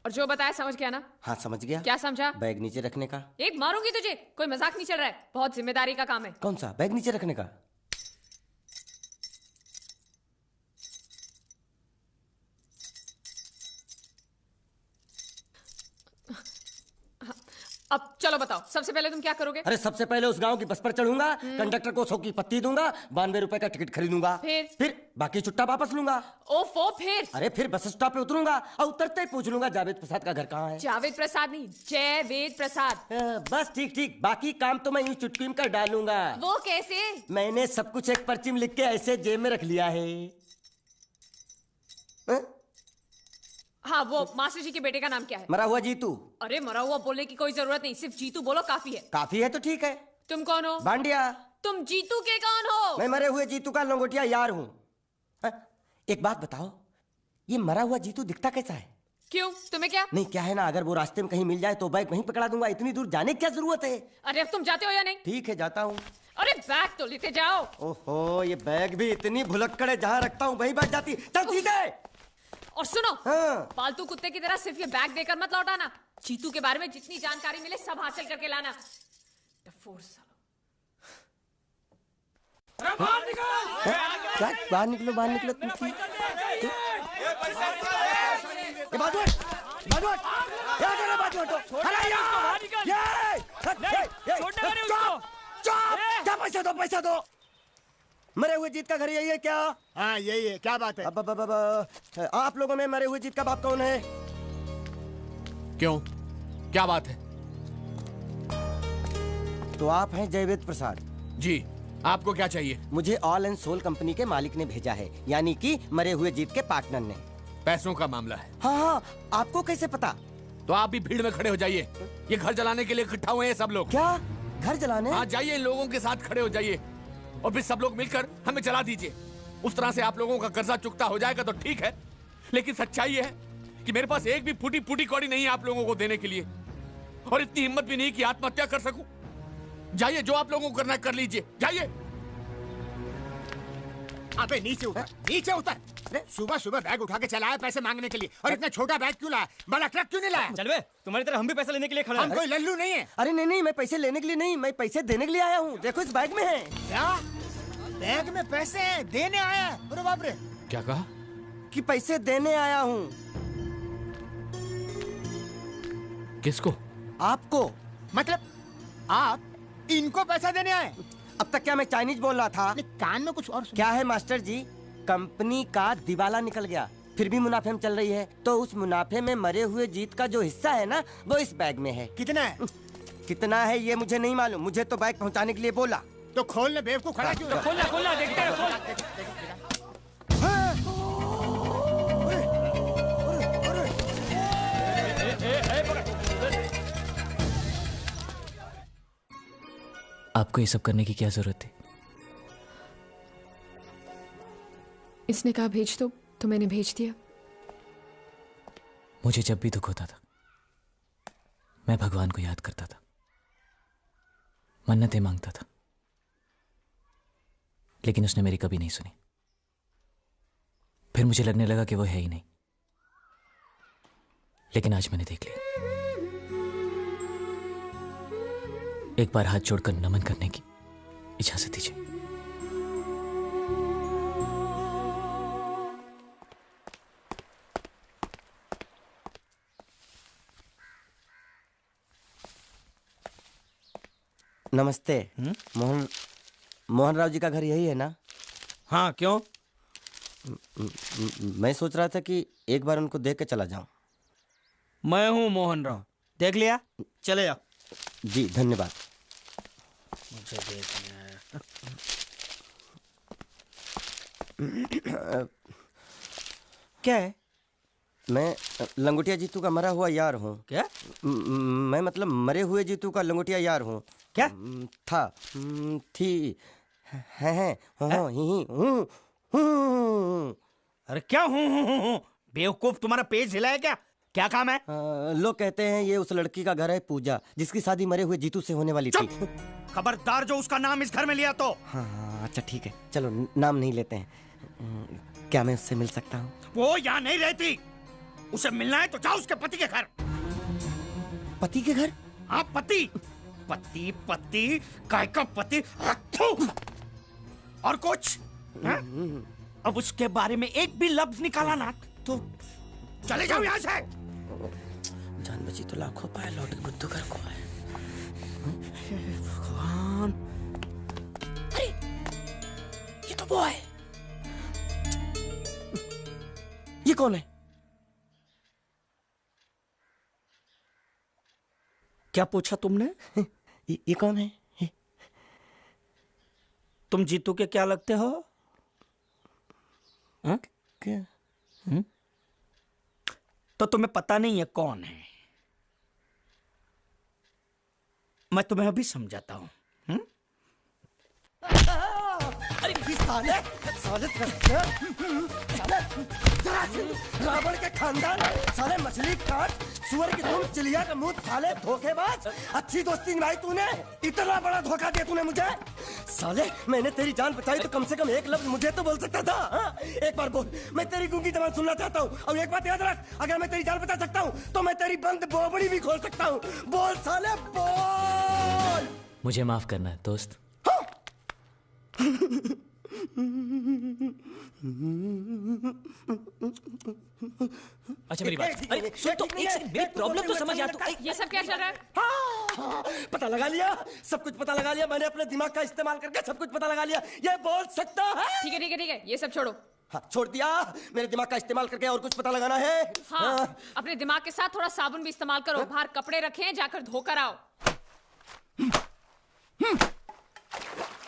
S7: और जो बताया समझ गया ना?
S15: हाँ समझ गया।
S7: क्या समझा?
S15: बैग नीचे रखने का।
S7: एक मारूंगी तुझे, कोई मजाक नहीं चल रहा है, बहुत जिम्मेदारी का काम है।
S15: कौन सा? बैग नीचे रखने का।
S7: अब चलो बताओ, सबसे पहले तुम क्या करोगे?
S15: अरे सबसे पहले उस गांव की बस पर चढ़ूंगा, कंडक्टर को 100 की पत्ती दूंगा, 92 रुपए का टिकट खरीदूंगा, फिर बाकी चुट्टा वापस लूंगा।
S7: ओफो, फिर?
S15: अरे फिर बस स्टॉप पे उतरूंगा और उतरते ही पूछ लूंगा जावेद प्रसाद का घर कहाँ है।
S7: जावेद प्रसाद नहीं, जयवेद प्रसाद।
S15: बस ठीक, बाकी काम तो मैं यूं चुटकी में कर डालूंगा।
S7: वो कैसे?
S15: मैंने सब कुछ एक पर्ची में लिख के ऐसे जेब में रख लिया है।
S7: हाँ, वो मास्टर जी के बेटे का नाम क्या है?
S15: मरा हुआ जीतू।
S7: अरे मरा हुआ बोलने की कोई जरूरत नहीं, सिर्फ जीतू बोलो काफी है।
S15: काफी है तो ठीक है।
S7: तुम कौन हो?
S15: बांडिया।
S7: तुम जीतू के कौन हो?
S15: मैं मरे हुए जीतू का लंगोटिया यार हूँ। एक बात बताओ, ये मरा हुआ जीतू दिखता कैसा है?
S7: क्यों, तुम्हें क्या?
S15: नहीं क्या है ना, अगर वो रास्ते में कहीं मिल जाए तो बैग वहीं पकड़ा दूंगा। इतनी दूर जाने की क्या जरूरत है?
S7: अरे अब तुम जाते हो या नहीं?
S15: ठीक है जाता हूँ।
S7: अरे बैग तो लेते जाओ।
S15: ओहो, ये बैग भी इतनी भुलक्कड़ है, जहाँ रखता हूँ वहीं बैठ जाती। चल सीधे।
S7: और सुनो,
S15: हाँ।
S7: पालतू कुत्ते की तरह सिर्फ ये बैग देकर मत लौटाना। चीतू के बारे में जितनी जानकारी मिले सब हासिल करके लाना। डफोर सालो।
S15: बाहर निकलो, बाहर निकलो तुम। बाजू हट, बाजू हट, बाजू हटो। क्या पैसा दो। मरे हुए जीत का घर यही है क्या?
S3: हाँ यही है। क्या बात है?
S15: अब आप लोगों में मरे हुए जीत का बाप कौन है?
S6: क्यों, क्या बात है?
S15: तो आप हैं जयवेद प्रसाद?
S6: जी, आपको क्या चाहिए?
S15: मुझे ऑल एंड सोल कंपनी के मालिक ने भेजा है, यानी कि मरे हुए जीत के पार्टनर ने।
S6: पैसों का मामला है।
S15: हाँ, आपको कैसे पता?
S6: तो आप भी भीड़ में खड़े हो जाइए। ये घर जलाने के लिए इकट्ठा हुए हैं सब लोग।
S15: क्या घर जलाने?
S6: हाँ, जाइए, लोगों के साथ खड़े हो जाइए और फिर सब लोग मिलकर हमें जला दीजिए। उस तरह से आप लोगों का कर्जा चुकता हो जाएगा तो ठीक है, लेकिन सच्चाई ये है कि मेरे पास एक भी फूटी फूटी कौड़ी नहीं है आप लोगों को देने के लिए, और इतनी हिम्मत भी नहीं कि आत्महत्या कर सकूं। जाइए, जो आप लोगों को करना है कर लीजिए, जाइए।
S3: अबे नीचे उतर, नीचे उतर। सुबह सुबह बैग उठा के चला है पैसे मांगने के लिए, और इतना छोटा बैग क्यों लाया? बड़ा ट्रक क्यों नहीं लाया?
S17: चल बे, तुम्हारी तरह हम भी पैसे लेने के लिए खड़े हैं।
S3: हम कोई लल्लू नहीं है।
S15: अरे नहीं, मैं पैसे लेने के लिए नहीं, मैं पैसे देने के लिए आया हूँ। देखो इस बैग में है।
S3: क्या बैग में पैसे हैं? देने आया? अरे बाप रे।
S6: क्या कहा?
S15: कि पैसे देने आया हूँ।
S6: किसको?
S15: आपको।
S3: मतलब आप इनको पैसा देने आए?
S15: अब तक क्या मैं चाइनीज बोल रहा था?
S3: कान में कुछ और
S15: क्या है मास्टर जी, कंपनी का दिवाला निकल गया, फिर भी मुनाफे में चल रही है। तो उस मुनाफे में मरे हुए जीत का जो हिस्सा है ना, वो इस बैग में है।
S3: कितना है?
S15: कितना है ये मुझे नहीं मालूम, मुझे तो बैग पहुंचाने के लिए बोला।
S3: तो खोलने बेवकूफ खड़ा क्यों?
S17: खोलना देखते हैं।
S5: आपको ये सब करने की क्या जरूरत थी?
S7: इसने कहा भेज दो तो मैंने भेज दिया।
S5: मुझे जब भी दुख होता था मैं भगवान को याद करता था, मन्नतें मांगता था, लेकिन उसने मेरी कभी नहीं सुनी। फिर मुझे लगने लगा कि वो है ही नहीं, लेकिन आज मैंने देख लिया। एक बार हाथ जोड़कर नमन करने की इजाजत दीजिए।
S15: नमस्ते। मोहन राव जी का घर यही है ना?
S10: हाँ, क्यों?
S15: मैं सोच रहा था कि एक बार उनको देख के चला जाऊं।
S10: मैं हूँ मोहन राव, देख लिया, चले जाओ।
S15: जी धन्यवाद।
S10: मुझे देखना है।
S15: क्या है? मैं लंगोटिया जीतू का मरा हुआ यार हूँ।
S10: क्या?
S15: मैं मतलब मरे हुए जीतू का लंगोटिया यार हूँ।
S10: क्या?
S15: था, थी, है, हूँ।
S10: अरे क्या हूँ? बेवकूफ, तुम्हारा पेज हिला है क्या? क्या काम है?
S15: लोग कहते हैं ये उस लड़की का घर है पूजा, जिसकी शादी मरे हुए जीतू से होने वाली थी।
S10: खबरदार जो उसका नाम इस घर में लिया तो।
S15: हाँ, अच्छा ठीक है, चलो नाम नहीं लेते हैं। क्या मैं उससे मिल सकता हूँ?
S10: वो यहाँ नहीं रहती, उसे मिलना है तो जाओ उसके पति के घर।
S15: पति के घर?
S10: हाँ, पति काय का पति। और कुछ? अब उसके बारे में एक भी लफ्ज निकाला ना तो चले जाओ यहाँ से।
S15: जान बची तो लाखों पाए, लौट के बुद्धू घर को आए।
S10: भगवान,
S15: अरे ये तो वो है। ये कौन है?
S10: क्या पूछा तुमने?
S15: ये कौन है?
S10: तुम जीतू के क्या लगते हो? हा?
S15: क्या?
S10: तो तुम्हें पता नहीं है कौन है? मैं तुम्हें अभी समझाता हूं।
S15: अरे साले साले साले रावण के खानदान, साले मछली काट, सुअर की तुम, चिड़िया का मुंह, साले धोखेबाज। अच्छी दोस्ती निभाई तूने, इतना बड़ा धोखा दिया तूने मुझे। साले मैंने तेरी जान बचाई तो कम से कम एक लफ्ज मुझे तो बोल सकता था। हाँ? एक बार बोल, मैं तेरी गूंगी जबान सुनना चाहता हूँ। और एक बात याद रख, अगर मैं तेरी जान बचा सकता हूँ तो मैं तेरी बंद बोबड़ी भी खोल सकता हूँ। बोल साले बोल।
S5: मुझे माफ करना है दोस्त। अच्छा मेरी बात, अरे सुन तो, एक सेकंड, मेरी प्रॉब्लम तो समझ आ तू।
S7: ये सब क्या चल रहा है?
S15: पता लगा लिया, सब कुछ पता लगा लिया मैंने, अपने दिमाग का इस्तेमाल करके सब कुछ पता लगा लिया। ये बोल सकता है?
S7: ठीक है ठीक है ठीक है, ये सब छोड़ो।
S15: हाँ, छोड़ दिया। मेरे दिमाग का इस्तेमाल करके और कुछ पता लगाना है?
S7: हाँ, अपने दिमाग के साथ थोड़ा साबुन भी इस्तेमाल करो। बाहर कपड़े रखे हैं, जाकर धोकर आओ।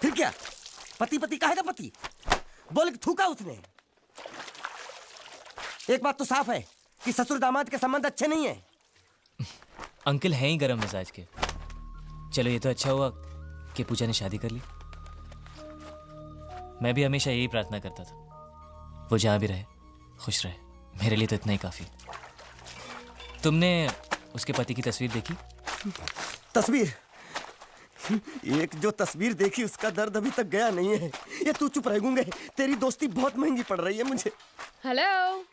S15: फिर क्या? पति पति कहेगा पति? बोल के थूका उसने। एक बात तो साफ है कि ससुर दामाद के संबंध अच्छे नहीं है।
S5: अंकल हैं ही गरम मिजाज के। चलो ये तो अच्छा हुआ कि पूजा ने शादी कर ली। मैं भी हमेशा यही प्रार्थना करता था, वो जहां भी रहे खुश रहे। मेरे लिए तो इतना ही काफी। तुमने उसके पति की तस्वीर देखी?
S15: तस्वीर? एक जो तस्वीर देखी उसका दर्द अभी तक गया नहीं है। ये तू चुप रह गूंगे, तेरी दोस्ती बहुत महंगी पड़ रही है मुझे।
S7: हेलो,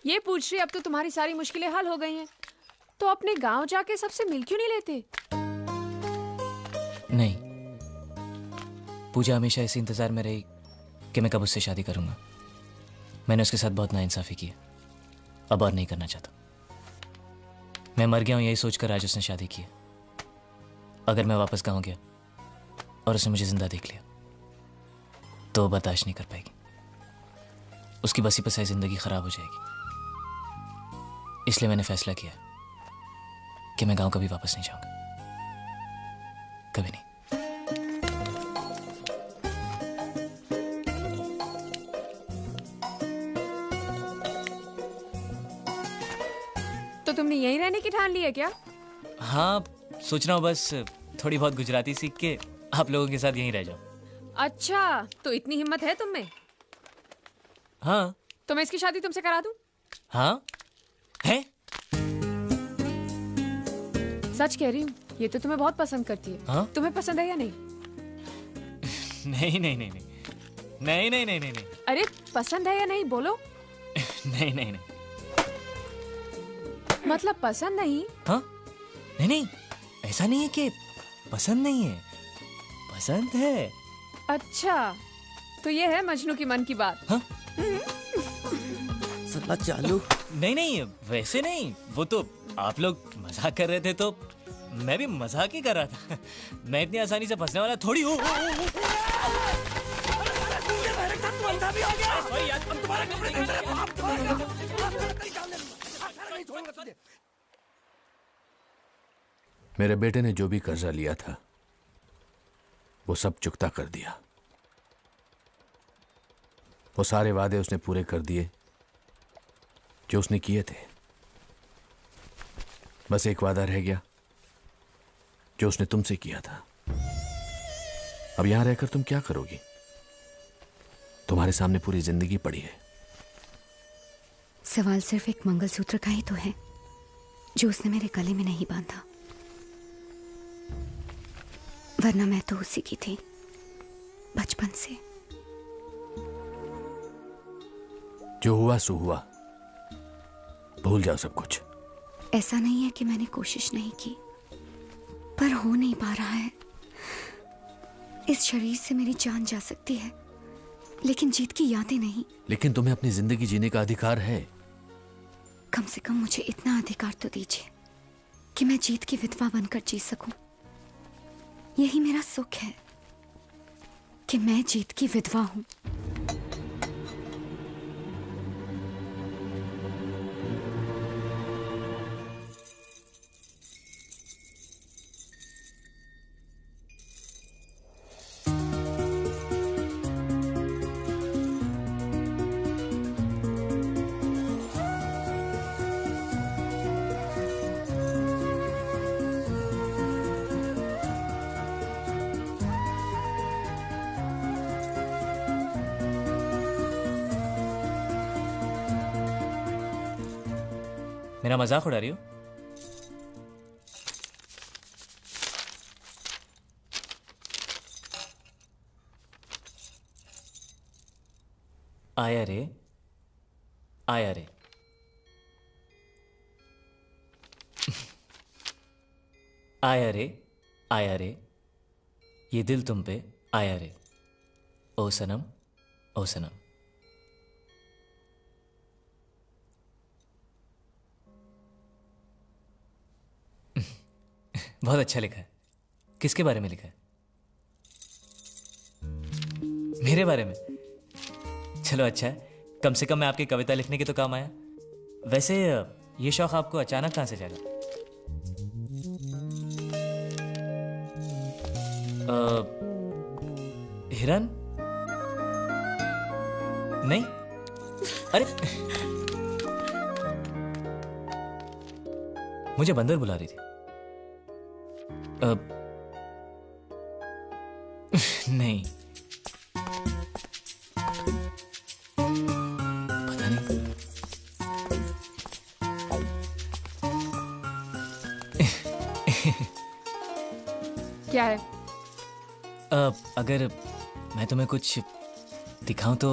S7: ये पूछ रही अब तो तुम्हारी सारी मुश्किलें हल हो गई हैं, तो अपने गांव जाके सबसे मिल क्यों नहीं लेते?
S5: नहीं, पूजा हमेशा इसी इंतजार में रही कि मैं कब उससे शादी करूंगा। मैंने उसके साथ बहुत नाइंसाफी की है, अब और नहीं करना चाहता। मैं मर गया हूं यही सोचकर आज उसने शादी की है। अगर मैं वापस गांव गया और उसने मुझे जिंदा देख लिया तो वो बर्दाश्त नहीं कर पाएगी। उसकी बसी बसाई जिंदगी खराब हो जाएगी। इसलिए मैंने फैसला किया कि मैं गांव कभी वापस नहीं जाऊंगा, कभी नहीं।
S7: तो तुमने यहीं रहने की ठान ली है क्या?
S5: हाँ, सोच रहा हूँ बस थोड़ी बहुत गुजराती सीख के आप लोगों के साथ यहीं रह जाऊं।
S7: अच्छा, तो इतनी हिम्मत है तुम में?
S5: हाँ।
S7: तो मैं इसकी शादी तुमसे करा दूं?
S5: हाँ है?
S7: सच कह रही हूँ, ये तो तुम्हें बहुत पसंद करती है।
S5: हाँ?
S7: तुम्हें पसंद है या नहीं?
S5: नहीं नहीं नहीं नहीं नहीं नहीं नहीं नहीं नहीं।
S7: अरे पसंद है या नहीं बोलो?
S5: नहीं नहीं नहीं।
S7: मतलब पसंद नहीं?
S5: हाँ? नहीं नहीं, ऐसा नहीं है कि पसंद नहीं है, पसंद है।
S7: अच्छा, तो ये है मजनू की मन की बात।
S5: हाँ?
S15: साला चालू।
S5: नहीं नहीं, वैसे नहीं, वो तो आप लोग मजाक कर रहे थे तो मैं भी मजाक ही कर रहा था। मैं इतनी आसानी से फंसने वाला थोड़ी हूँ।
S6: मेरे बेटे ने जो भी कर्जा लिया था वो सब चुकता कर दिया। वो सारे वादे उसने पूरे कर दिए जो उसने किए थे। बस एक वादा रह गया जो उसने तुमसे किया था। अब यहां रहकर तुम क्या करोगी? तुम्हारे सामने पूरी जिंदगी पड़ी है।
S11: सवाल सिर्फ एक मंगलसूत्र का ही तो है जो उसने मेरे गले में नहीं बांधा, वरना मैं तो उसी की थी बचपन से।
S6: जो हुआ सो हुआ, भूल जाओ सब कुछ।
S11: ऐसा नहीं है कि मैंने कोशिश नहीं की, पर हो नहीं पा रहा है। इस शरीर से मेरी जान जा सकती है, लेकिन जीत की यादें नहीं।
S6: लेकिन तुम्हें अपनी जिंदगी जीने का अधिकार है।
S11: कम से कम मुझे इतना अधिकार तो दीजिए कि मैं जीत की विधवा बनकर जी सकूं। यही मेरा सुख है कि मैं जीत की विधवा हूं।
S5: मेरा मजाक उड़ा रही हो? आया रे, आया रे। आया रे, आया रे, ये दिल तुम पे आया रे। ओ सनम, ओ सनम। बहुत अच्छा लिखा है। किसके बारे में लिखा है? मेरे बारे में? चलो अच्छा है, कम से कम मैं आपकी कविता लिखने के तो काम आया। वैसे ये शौक आपको अचानक कहां से जागा? हिरन? नहीं? अरे मुझे बंदर बुला रही थी। नहीं, पता नहीं।
S7: क्या है?
S5: अगर मैं तुम्हें कुछ दिखाऊं तो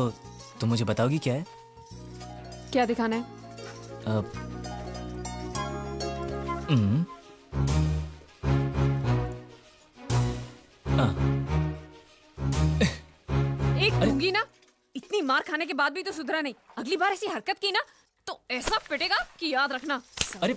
S5: तुम मुझे बताओगी क्या है?
S7: क्या दिखाना है? एक दूंगी ना, इतनी मार खाने के बाद भी तो सुधरा नहीं। अगली बार ऐसी हरकत की ना तो ऐसा पिटेगा कि याद रखना।
S5: अरे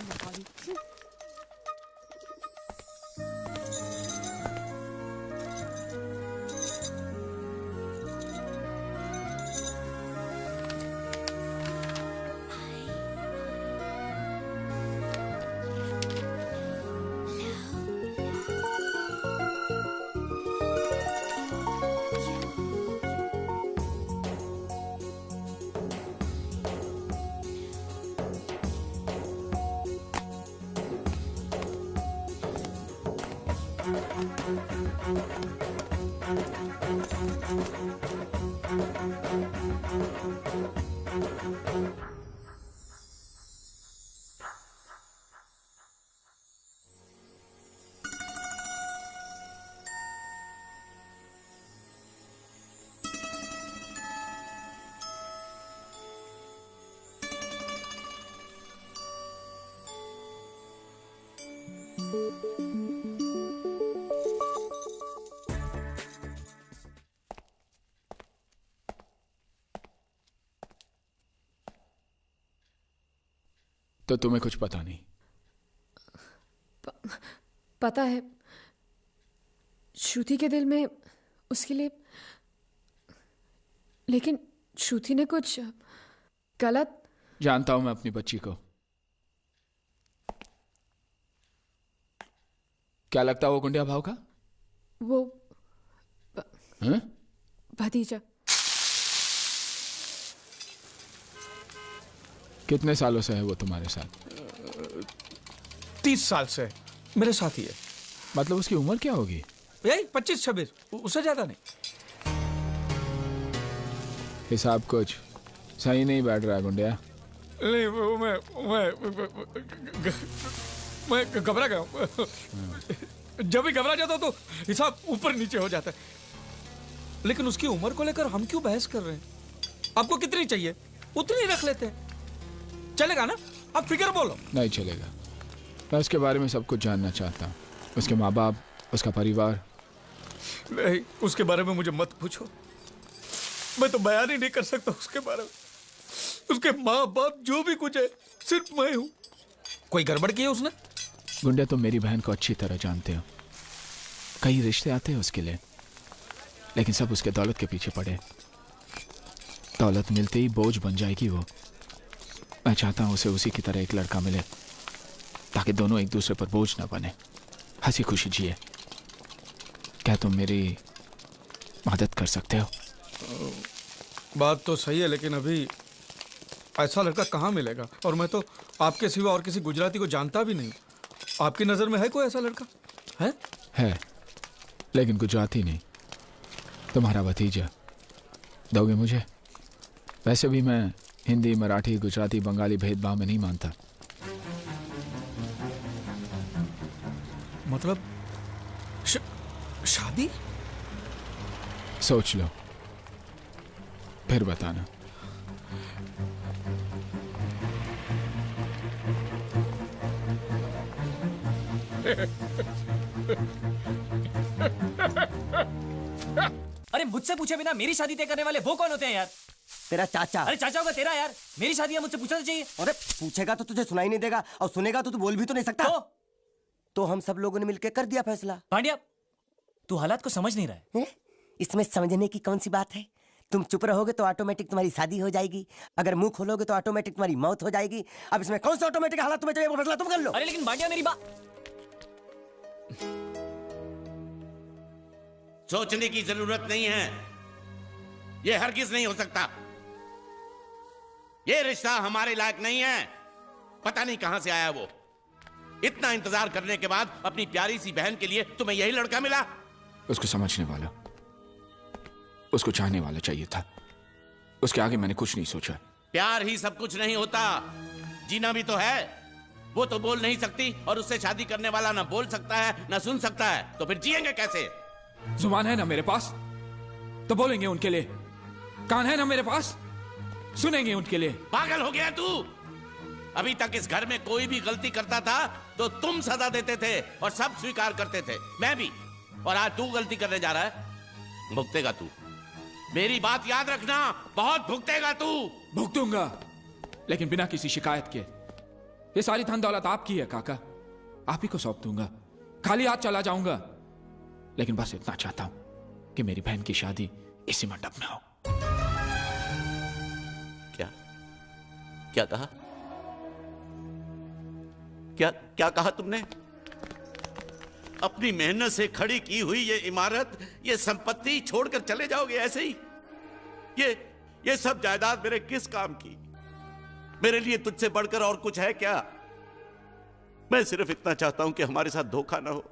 S1: तो तुम्हें कुछ पता नहीं?
S7: पता है, श्रुति के दिल में उसके लिए, लेकिन श्रुति ने कुछ गलत।
S1: जानता हूं मैं अपनी बच्ची को। क्या लगता है वो गुंडिया भाव का?
S7: वो भतीजा।
S1: कितने सालों से है वो तुम्हारे साथ?
S10: 30 साल से मेरे साथ ही है।
S1: मतलब उसकी उम्र क्या होगी?
S10: यही 25-26, उससे ज्यादा नहीं।
S1: हिसाब कुछ सही नहीं बैठ रहा है गुंडिया।
S10: नहीं, मैं घबरा गया हूँ। जब भी घबरा जाता हूँ तो हिसाब ऊपर नीचे हो जाता है। लेकिन उसकी उम्र को लेकर हम क्यों बहस कर रहे हैं? आपको कितनी चाहिए उतनी रख लेते हैं, चलेगा ना? आप फिगर बोलो।
S1: नहीं चलेगा। मैं उसके बारे में सब कुछ जानना चाहता हूँ। उसके माँ बाप, उसका परिवार।
S10: नहीं, उसके बारे में मुझे मत पूछो। मैं तो बयान ही नहीं कर सकता उसके बारे में। उसके माँ बाप जो भी कुछ है सिर्फ मैं हूँ। कोई गड़बड़ की है उसने?
S1: गुंडिया, तुम मेरी बहन को अच्छी तरह जानते हो। कई रिश्ते आते हैं उसके लिए, लेकिन सब उसके दौलत के पीछे पड़े। दौलत मिलते ही बोझ बन जाएगी वो। मैं चाहता हूं उसे उसी की तरह एक लड़का मिले, ताकि दोनों एक दूसरे पर बोझ ना बने, हंसी खुशी जिए। क्या तुम मेरी मदद कर सकते हो?
S10: बात तो सही है, लेकिन अभी ऐसा लड़का कहाँ मिलेगा? और मैं तो आपके सिवा और किसी गुजराती को जानता भी नहीं। आपकी नजर में है कोई ऐसा लड़का? है,
S1: लेकिन गुजराती नहीं। तुम्हारा भतीजा दोगे मुझे? वैसे भी मैं हिंदी, मराठी, गुजराती, बंगाली भेदभाव में नहीं मानता।
S2: मतलब शादी?
S1: सोच लो, फिर बताना।
S5: अरे मुझसे पूछे बिना मेरी शादी तय करने वाले वो कौन होते हैं यार?
S15: तेरा चाचा।
S5: अरे चाचा होगा तेरा यार, मेरी शादी है, मुझसे पूछना तो चाहिए।
S15: अरे पूछेगा तो तुझे सुनाई नहीं देगा, और सुनेगा तो तू बोल भी तो नहीं सकता। तो हम सब लोगों ने मिलकर कर दिया फैसला।
S5: पांड्या, तू हालात को समझ नहीं रहा है।
S15: इसमें समझने की कौन सी बात है? तुम चुप रहोगे तो ऑटोमेटिक तुम्हारी शादी हो जाएगी, अगर मुंह खोलोगे तो ऑटोमेटिक तुम्हारी मौत हो जाएगी। अब इसमें कौन सा ऑटोमेटिक हालात तुम्हें चाहिए वो फैसला तुम कर लो।
S5: अरे लेकिन पांड्या मेरी बात।
S13: सोचने की जरूरत नहीं है, यह हरगिज नहीं हो सकता। यह रिश्ता हमारे लायक नहीं है। पता नहीं कहां से आया वो। इतना इंतजार करने के बाद अपनी प्यारी सी बहन के लिए तुम्हें यही लड़का मिला?
S1: उसको समझने वाला, उसको चाहने वाला चाहिए था। उसके आगे मैंने कुछ नहीं सोचा।
S13: प्यार ही सब कुछ नहीं होता, जीना भी तो है। वो तो बोल नहीं सकती और उससे शादी करने वाला ना बोल सकता है ना सुन सकता है, तो फिर जिएंगे कैसे?
S1: जुबान है ना मेरे पास तो बोलेंगे उनके लिए, कान है ना मेरे पास सुनेंगे उनके लिए।
S13: पागल हो गया तू? अभी तक इस घर में कोई भी गलती करता था तो तुम सजा देते थे और सब स्वीकार करते थे, मैं भी। और आज तू गलती करने जा रहा है, भुगतेगा तू। मेरी बात याद रखना, बहुत भुगतेगा तू।
S1: भुगतूंगा, लेकिन बिना किसी शिकायत के। ये सारी धन दौलत आपकी है काका, आप ही को सौंप दूंगा। खाली हाथ चला जाऊंगा, लेकिन बस इतना चाहता हूं कि मेरी बहन की शादी इसी मंडप में हो।
S13: क्या क्या कहा? क्या क्या कहा तुमने? अपनी मेहनत से खड़ी की हुई ये इमारत, ये संपत्ति छोड़कर चले जाओगे ऐसे ही? ये सब जायदाद मेरे किस काम की? मेरे लिए तुझसे बढ़कर और कुछ है क्या? मैं सिर्फ इतना चाहता हूं कि हमारे साथ धोखा ना हो,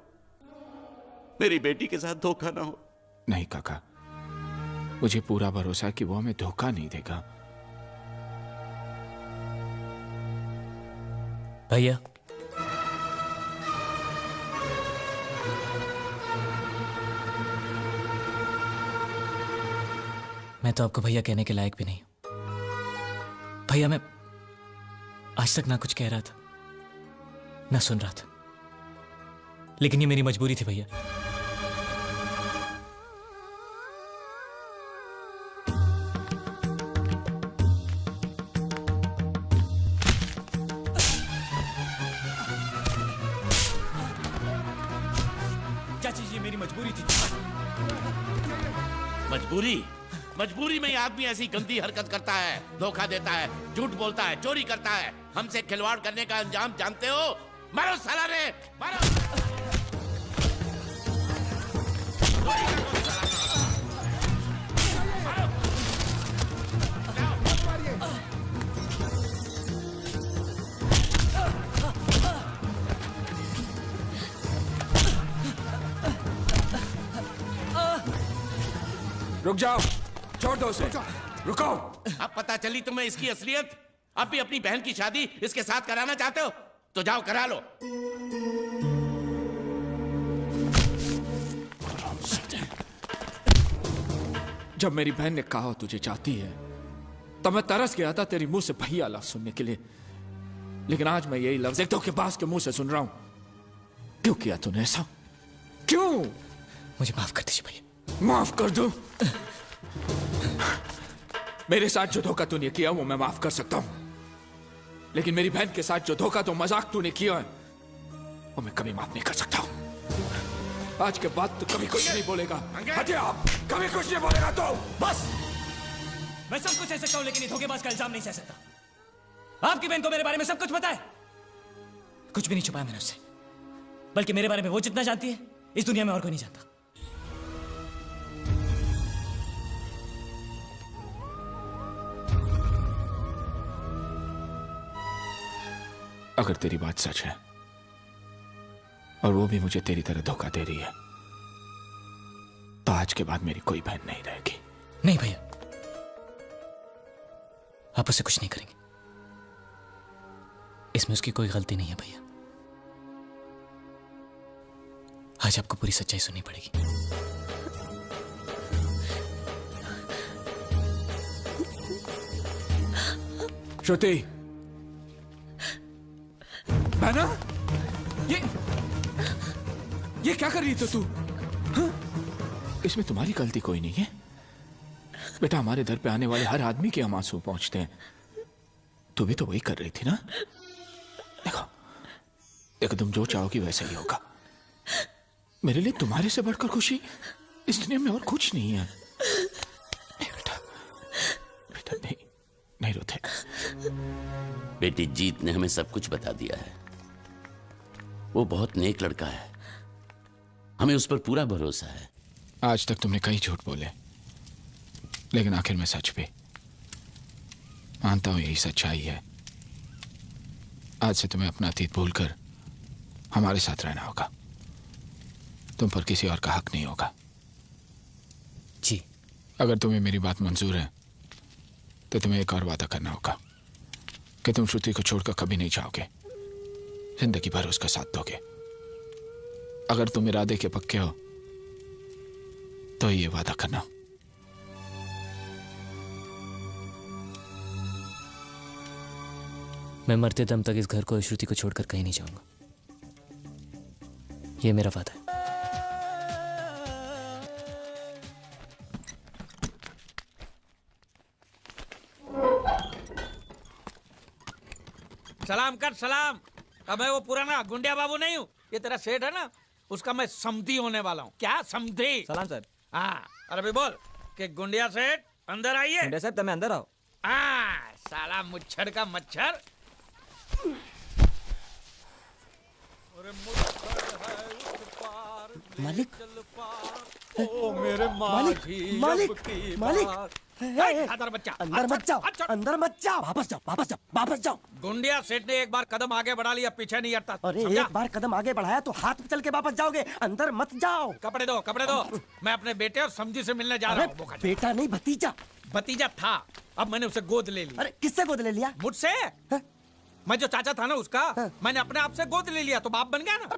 S13: मेरी बेटी के साथ धोखा ना हो।
S1: नहीं काका, मुझे पूरा भरोसा है कि वो हमें धोखा नहीं देगा।
S5: भैया, मैं तो आपको भैया कहने के लायक भी नहीं हूं। भैया, मैं आज तक ना कुछ कह रहा था ना सुन रहा था, लेकिन ये मेरी मजबूरी थी भैया। चाची जी, मेरी मजबूरी थी।
S13: मजबूरी में ये आदमी ऐसी गंदी हरकत करता है, धोखा देता है, झूठ बोलता है, चोरी करता है। हमसे खिलवाड़ करने का अंजाम जानते हो? मारो साला रे, मारो।
S1: रुक जाओ, छोड़ दो उसे, रुको।
S13: अब पता चली तुम्हें इसकी असलियत। अब भी अपनी बहन की शादी इसके साथ कराना चाहते हो तो जाओ करा लो।
S1: जब मेरी बहन ने कहा तुझे चाहती है तब मैं तरस गया था तेरी मुंह से भैया लफ्ज सुनने के लिए, लेकिन आज मैं यही लफ्ज एक धोखेबाज के मुंह से सुन रहा हूं। क्यों किया तूने ऐसा? क्यों?
S5: मुझे माफ कर दीजिए भैया।
S1: माफ कर दो? मेरे साथ जो धोखा तूने किया वो मैं माफ कर सकता हूं, लेकिन मेरी बहन के साथ जो धोखा तो मजाक तूने किया है वो मैं कभी माफ नहीं कर सकता हूं। आज के बाद तू कभी कुछ नहीं बोलेगा। हटिए आप, कभी कुछ नहीं बोलेगा तो
S5: बस। मैं सब कुछ सह सकता हूं, लेकिन ये धोखेबाज का इल्जाम नहीं सह सकता। आपकी बहन को मेरे बारे में सब कुछ पता है, कुछ भी नहीं छुपाया मैंने उससे। बल्कि मेरे बारे में वो जितना जानती है इस दुनिया में और कोई नहीं जानता।
S1: अगर तेरी बात सच है और वो भी मुझे तेरी तरह धोखा दे रही है तो आज के बाद मेरी कोई बहन नहीं रहेगी।
S5: नहीं भैया, आप उससे कुछ नहीं करेंगे, इसमें उसकी कोई गलती नहीं है भैया। आज आपको पूरी सच्चाई सुननी पड़ेगी।
S1: श्रुति, बहना, ये क्या कर रही थी तू? हाँ? इसमें तुम्हारी गलती कोई नहीं है बेटा। हमारे दर पे आने वाले हर आदमी के हम आंसू पहुंचते हैं। तू भी तो वही कर रही थी ना। देखो देखो, तुम जो चाहोगी वैसा ही होगा। मेरे लिए तुम्हारे से बढ़कर खुशी इस दुनिया में और कुछ नहीं है। नहीं बेटा, बेटा नहीं रोते।
S13: बेटी, जीत ने हमें सब कुछ बता दिया है। वो बहुत नेक लड़का है, हमें उस पर पूरा भरोसा है।
S1: आज तक तुमने कई झूठ बोले, लेकिन आखिर में सच भी। मानता हूं यही सच्चाई है। आज से तुम्हें अपना अतीत भूलकर हमारे साथ रहना होगा। तुम पर किसी और का हक नहीं होगा।
S5: जी।
S1: अगर तुम्हें मेरी बात मंजूर है तो तुम्हें एक और वादा करना होगा कि तुम श्रुति को छोड़कर कभी नहीं जाओगे, जिंदगी भर उसका साथ दोगे। अगर तुम इरादे के पक्के हो तो ये वादा करना।
S5: मैं मरते दम तक इस घर को, श्रुति को छोड़कर कहीं नहीं जाऊंगा। ये मेरा वादा है।
S10: सलाम कर सलाम। अब मैं वो पुराना गुंडिया बाबू नहीं हूँ। ये तेरा सेठ है ना, उसका मैं समधी होने वाला हूँ। क्या समधी?
S17: सलाम सर।
S10: हाँ, अरे भी बोल कि गुंडिया सेठ अंदर आइए।
S17: गुंडिया साहब તમે अंदर आओ।
S10: हाँ, साला मुच्छर का मच्छर।
S15: मालिक,
S10: ओ मेरे
S15: मालिक, मालिक, मालिक,
S10: अंदर बच्चा,
S15: अंदर मत जाओ, अंदर मत जाओ, वापस जाओ, वापस जाओ, वापस जाओ।
S10: गुंडिया सेठ ने एक बार कदम आगे बढ़ा लिया, पीछे नहीं हटता।
S15: अरे एक बार कदम आगे बढ़ाया तो हाथ पे चल के वापस जाओगे, अंदर मत जाओ।
S10: कपड़े दो, कपड़े दो। मैं अपने बेटे और समझी से मिलने जा रहा हूँ।
S15: बेटा नहीं, भतीजा।
S10: भतीजा था, अब मैंने उसे गोद ले लिया।
S15: अरे किससे गोद ले लिया?
S10: मुझसे। मैं जो चाचा था ना उसका, मैंने अपने आप से गोद ले लिया तो बाप बन गया ना।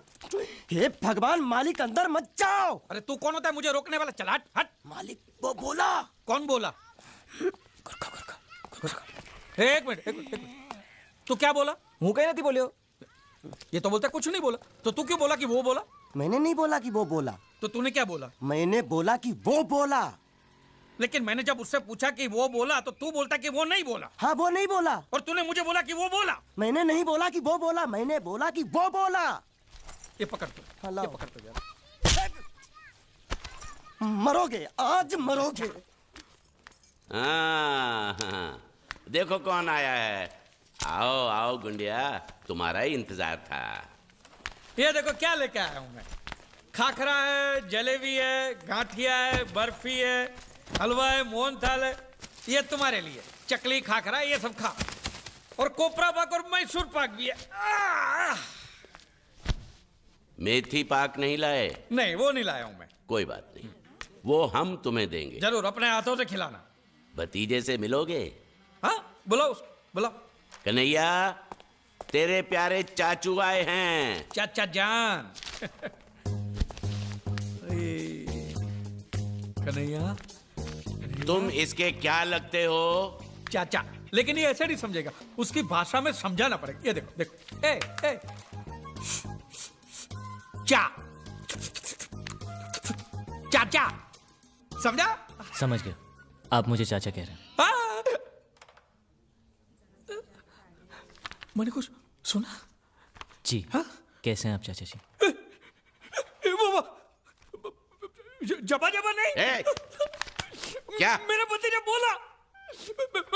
S15: हे भगवान, मालिक अंदर मत जाओ।
S10: अरे तू कौन होता है मुझे रोकने वाला? चल हट हट।
S15: मालिक वो बोला।
S10: कौन बोला? एक मिनट, एक मिनट। तू क्या बोला?
S17: હું કઈ નથી બોલ્યો।
S10: ये तो बोलता कुछ नहीं बोला, तो तू क्यों बोला कि वो बोला?
S15: मैंने नहीं बोला कि वो बोला।
S10: तो तूने क्या बोला?
S15: मैंने बोला कि वो बोला।
S10: लेकिन मैंने जब उससे पूछा कि वो बोला तो तू बोलता कि वो नहीं बोला।
S15: हाँ, वो नहीं बोला।
S10: और तूने मुझे बोला कि वो बोला।
S15: मैंने नहीं बोला कि वो बोला, मैंने बोला कि वो बोला।
S10: ये पकड़ तू, ये पकड़ तू यार।
S15: मरोगे, आज मरोगे।
S13: हाँ, देखो कौन आया है। आओ आओ गुंडिया, तुम्हारा ही इंतजार था।
S10: ये देखो क्या लेके आया हूं मैं। खाखरा है, जलेबी है, गांठिया है, बर्फी है, हलवा है, मोहनथाल है। ये तुम्हारे लिए चकली, खाखरा, ये सब खा। और कोपरा पाक और मैसूर पाक भी है।
S13: मेथी पाक नहीं लाए?
S10: नहीं, वो नहीं लाया हूं मैं।
S13: कोई बात नहीं, वो हम तुम्हें देंगे।
S10: जरूर, अपने हाथों से खिलाना।
S13: भतीजे से मिलोगे?
S10: हाँ, बुलाओ उसको, बुलाओ।
S13: कन्हैया, तेरे प्यारे चाचू आए हैं।
S10: चाचा जान। कन्हैया,
S13: तुम इसके क्या लगते हो?
S10: चाचा। लेकिन ये ऐसे नहीं समझेगा, उसकी भाषा में समझाना पड़ेगा। ये देखो देखो, ए चा चाचा, समझा?
S5: समझ गया। आप मुझे चाचा कह रहे हैं।
S10: मैंने कुछ सुना?
S5: जी। हाँ? कैसे हैं आप चाचा जी?
S10: जबा जबा नहीं।
S13: क्या?
S10: मेरा पति ने बोला,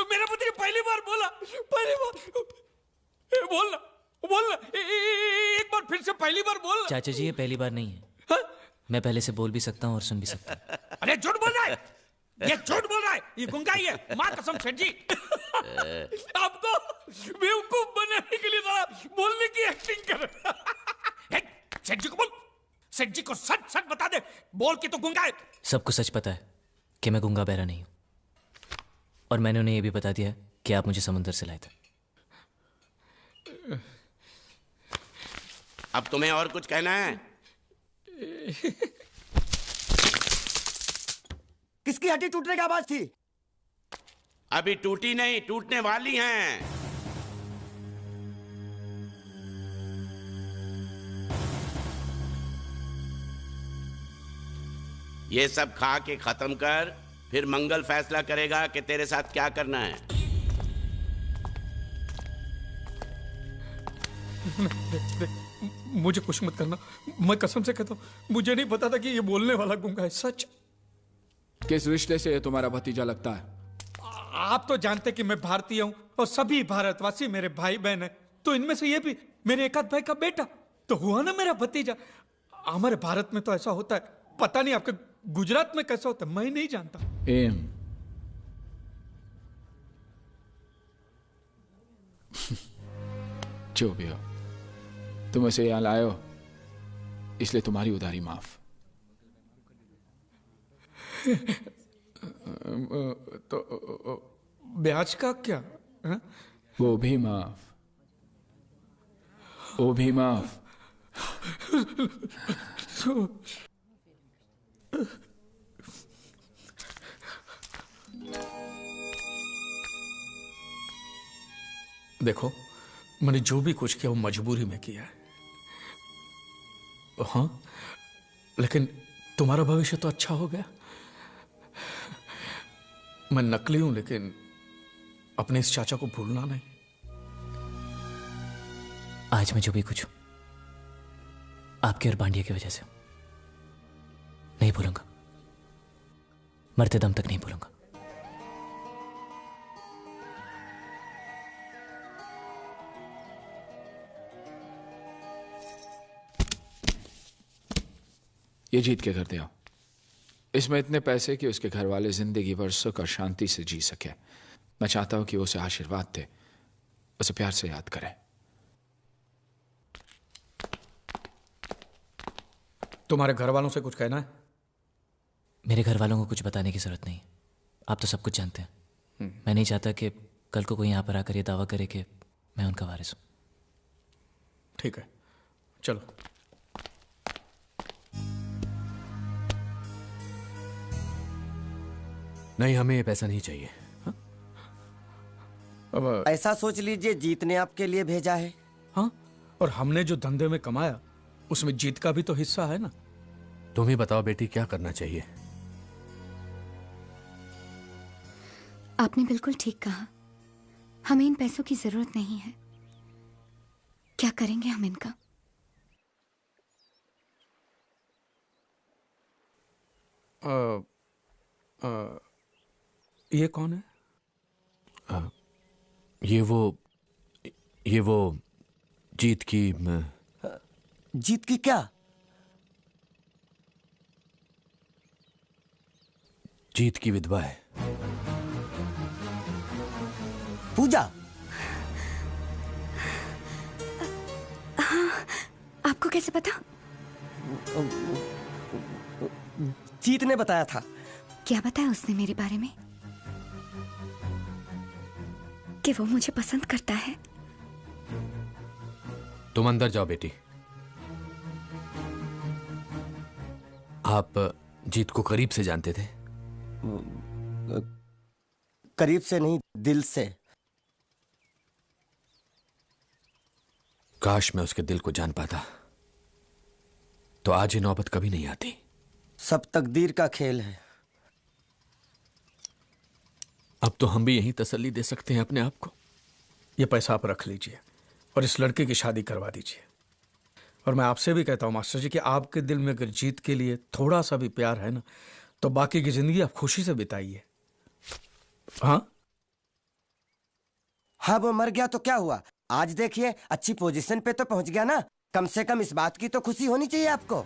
S10: मेरा पति ने पहली बार बोला, पहली बार। बोलना बोलना, एक बार फिर से पहली बार बोलना।
S5: चाचा जी, ये पहली बार नहीं है। मैं पहले से बोल भी सकता हूँ और सुन भी सकता हूँ।
S10: अरे झूठ बोल रहा है, ये झूठ बोल रहा है, ये गुंगा ही है। माँ कसम सेठ जी, आपको बेवकूफ बनाने के लिए जरा बोलने की एक्टिंग कर। सेठ जी को बोल, सेठ जी को सच सच बता दे, बोल कि तू गुंगा है।
S5: सबको सच पता है कि मैं गुंगा बहरा नहीं हूँ, और मैंने उन्हें यह भी बता दिया कि आप मुझे समुद्र से लाए थे।
S13: अब तुम्हें और कुछ कहना है?
S15: किसकी हड्डी टूटने की आवाज थी?
S13: अभी टूटी नहीं, टूटने वाली हैं। ये सब खा के खत्म कर, फिर मंगल फैसला करेगा कि तेरे साथ क्या करना है।
S10: मुझे कुछ मत करना, मैं कसम से कहता हूं, मुझे नहीं पता था कि ये बोलने वाला गूंगा है। सच।
S1: किस रिश्ते से ये तुम्हारा भतीजा लगता है?
S10: आप तो जानते कि मैं भारतीय हूं और सभी भारतवासी मेरे भाई बहन हैं, तो इनमें से ये भी मेरे एक आध भाई का बेटा तो हुआ ना मेरा भतीजा। हमारे भारत में तो ऐसा होता है, पता नहीं आपके गुजरात में कैसा होता है, मैं नहीं जानता।
S1: एम जो भी हो, तुम उसे यहां लाए हो, इसलिए तुम्हारी उधारी माफ।
S10: तो ब्याज का क्या है?
S1: वो भी माफ, वो भी माफ।
S10: देखो, मैंने जो भी कुछ किया वो मजबूरी में किया है। हाँ, लेकिन तुम्हारा भविष्य तो अच्छा हो गया। मैं नकली हूं, लेकिन अपने इस चाचा को भूलना नहीं।
S5: आज मैं जो भी कुछ हूं, आपके और बांडिया की वजह से नहीं भूलूंगा, मरते दम तक नहीं भूलूंगा।
S1: ये जीत के घर दे आओ। इसमें इतने पैसे कि उसके घर वाले जिंदगी भर सुख और शांति से जी सके। मैं चाहता हूं कि वो उसे आशीर्वाद दे, उसे प्यार से याद करे।
S10: तुम्हारे घर वालों से कुछ कहना है?
S5: मेरे घर वालों को कुछ बताने की जरूरत नहीं, आप तो सब कुछ जानते हैं। मैं नहीं चाहता कि कल को कोई यहां पर आकर ये दावा करे कि मैं उनका वारिस हूं।
S10: ठीक है, चलो।
S6: नहीं, हमें ये पैसा नहीं चाहिए।
S15: अब ऐसा सोच लीजिए जीत ने आपके लिए भेजा है।
S10: हाँ, और हमने जो धंधे में कमाया उसमें जीत का भी तो हिस्सा है ना।
S6: तुम ही बताओ बेटी, क्या करना चाहिए?
S11: आपने बिल्कुल ठीक कहा, हमें इन पैसों की जरूरत नहीं है। क्या करेंगे हम इनका?
S10: ये कौन है?
S6: ये वो जीत की
S15: जीत की क्या?
S6: जीत की विधवा है,
S15: पूजा।
S11: हाँ, आपको कैसे पता?
S15: जीत ने बताया था।
S11: क्या बताया उसने मेरे बारे में? कि वो मुझे पसंद करता है।
S6: तुम अंदर जाओ बेटी। आप जीत को करीब से जानते थे?
S15: करीब से नहीं, दिल से।
S6: काश मैं उसके दिल को जान पाता, तो आज ये नौबत कभी नहीं आती।
S15: सब तकदीर का खेल है।
S6: अब तो हम भी यही तसल्ली दे सकते हैं अपने आप को।
S10: ये पैसा आप रख लीजिए और इस लड़के की शादी करवा दीजिए। और मैं आपसे भी कहता हूं मास्टर जी कि आपके दिल में अगर जीत के लिए थोड़ा सा भी प्यार है ना, तो बाकी की जिंदगी आप खुशी से बिताइए। हाँ
S15: हाँ, वो मर गया तो क्या हुआ? आज देखिए अच्छी पोजीशन पे तो पहुंच गया ना। कम से कम इस बात की तो खुशी होनी चाहिए आपको।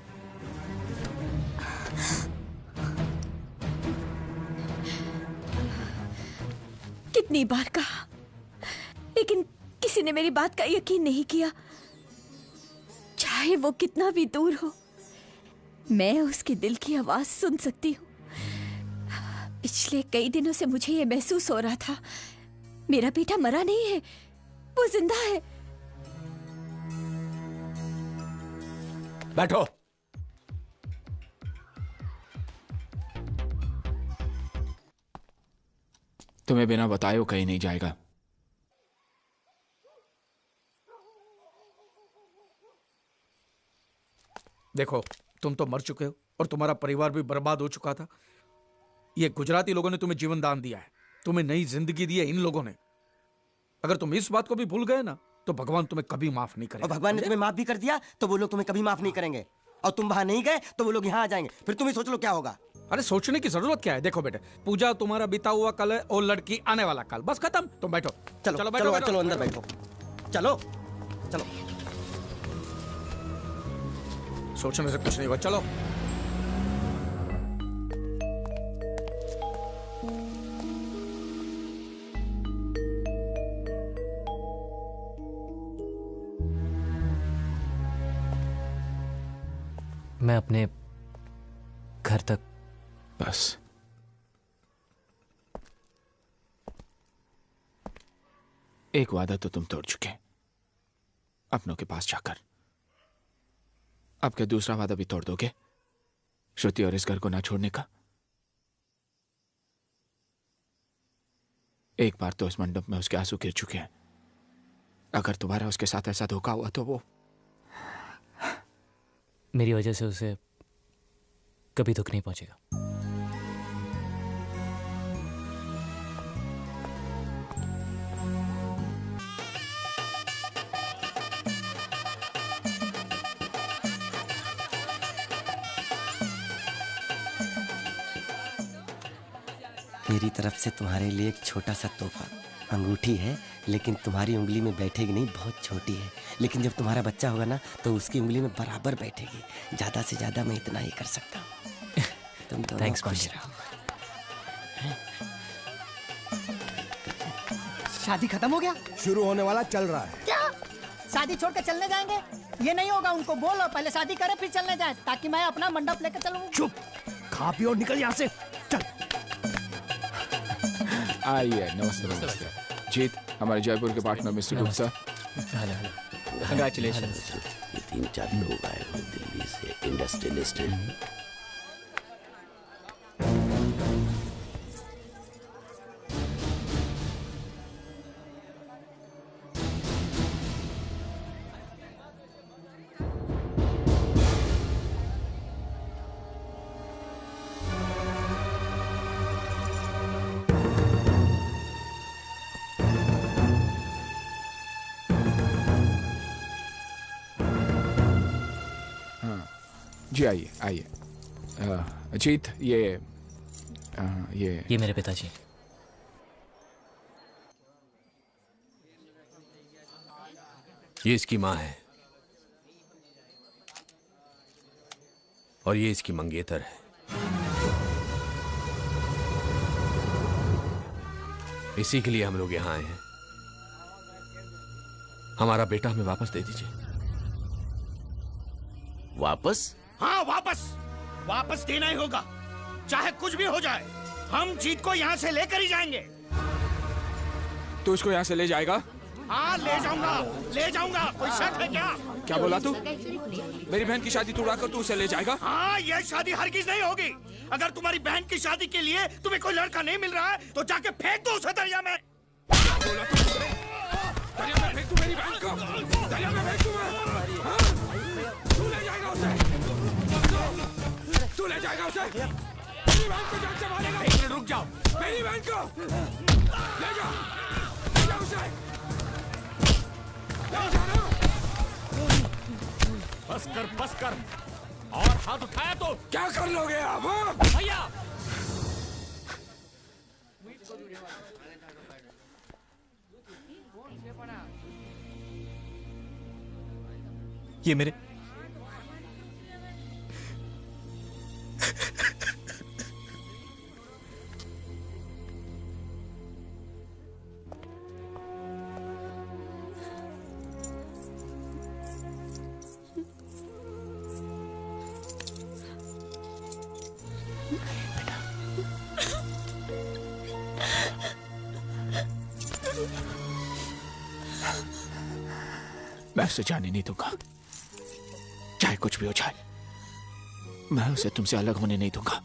S11: कितनी बार कहा, लेकिन किसी ने मेरी बात का यकीन नहीं किया। चाहे वो कितना भी दूर हो, मैं उसके दिल की आवाज सुन सकती हूँ। पिछले कई दिनों से मुझे ये महसूस हो रहा था, मेरा बेटा मरा नहीं है, वो जिंदा है।
S6: बैठो।
S1: तुम्हें बिना बताए वो कहीं नहीं जाएगा।
S10: देखो, तुम तो मर चुके हो और तुम्हारा परिवार भी बर्बाद हो चुका था। ये गुजराती लोगों ने तुम्हें जीवन दान दिया है, तुम्हें नई जिंदगी दी है इन लोगों ने। अगर तुम इस बात को भी भूल गए ना, तो भगवान तुम्हें कभी माफ नहीं करेगा।
S15: और भगवान ने तुम्हें माफ भी कर दिया तो वो लोग तुम्हें कभी माफ नहीं करेंगे। और तुम वहां नहीं गए तो वो लोग यहाँ आ जाएंगे। फिर तुम ही सोच लो क्या होगा।
S10: अरे सोचने की जरूरत क्या है? देखो बेटे, पूजा तुम्हारा बीता हुआ कल है और लड़की आने वाला कल, बस खत्म। तुम बैठो,
S15: चलो
S10: चलो
S15: बैठो,
S10: बैठो,
S15: चलो, चलो अंदर बैठो। चलो चलो,
S10: सोचने से कुछ नहीं हुआ, चलो।
S5: मैं अपने घर तक
S1: बस एक वादा तो तुम तोड़ चुके अपनों के पास जाकर। अब क्या दूसरा वादा भी तोड़ दोगे, श्रुति और इस घर को ना छोड़ने का? एक बार तो इस मंडप में उसके आंसू गिर चुके हैं। अगर दोबारा उसके साथ ऐसा धोखा हुआ तो वो
S5: मेरी वजह से उसे कभी दुख नहीं पहुंचेगा।
S15: मेरी तरफ से तुम्हारे लिए एक छोटा सा तोहफा। अंगूठी है, लेकिन तुम्हारी उंगली में बैठेगी नहीं, बहुत छोटी है। लेकिन जब तुम्हारा बच्चा होगा ना तो उसकी उंगली में बराबर बैठेगी। ज्यादा से ज्यादा मैं इतना ही कर सकता हूँ। तुम तो
S5: थैंक्स
S15: खुश रहो।
S21: शादी खत्म हो गया?
S20: शुरू होने वाला चल रहा है।
S21: क्या शादी छोड़ के चलने जाएंगे? ये नहीं होगा, उनको बोलो पहले शादी करें फिर चलने जाए, ताकि मैं अपना मंडप लेकर चलूं।
S20: चुप, खा पियो और निकल यहाँ से, चल।
S1: आइए, नमस्ते नमस्ते। जीत, हमारे जयपुर के पार्टनर मिस्टर गुप्ता।
S5: कंग्रेचुलेशन।
S13: ये 3-4 लोग आए हुए दिल्ली से, इंडस्ट्रियलिस्ट हैं।
S1: जी आइए आइए। जीत, ये
S5: मेरे पिताजी।
S6: ये इसकी माँ है और ये इसकी मंगेतर है। इसी के लिए हम लोग यहां आए हैं। हमारा बेटा हमें वापस दे दीजिए।
S13: वापस?
S9: हाँ वापस, वापस देना ही होगा, चाहे कुछ भी हो जाए। हम जीत को यहाँ से लेकर ही जाएंगे।
S1: तू इसको यहाँ से ले जाएगा?
S9: हाँ ले जाऊंगा, ले जाऊंगा। कोई शक है क्या?
S1: क्या बोला तू? मेरी बहन की शादी तोड़ाकर तू उसे ले जाएगा?
S9: हाँ, यह शादी हरगिज नहीं होगी। अगर तुम्हारी बहन की शादी के लिए तुम्हें कोई लड़का नहीं मिल रहा है तो जाके फेंक दो उसे दरिया में।
S1: क्या बोला तू? दरिया में फेंक दूं मेरी बहन को? दरिया में फेंक दूं मैं? हाँ? तू ले जाएगा उसे? तू ले जाएगा उसे? मेरी बहन को जान से मारेगा?
S6: एक मिनट रुक जाओ।
S1: मेरी बहन को ले जाओ, ले जाओ उसे, ले जाना।
S6: बस कर और हाथ उठाया तो
S1: क्या कर लोगे आप?
S6: भैया
S2: ये मेरे
S1: मैं उसे जाने नहीं दूंगा, चाहे कुछ भी हो जाए। मैं उसे तुमसे अलग होने नहीं दूंगा।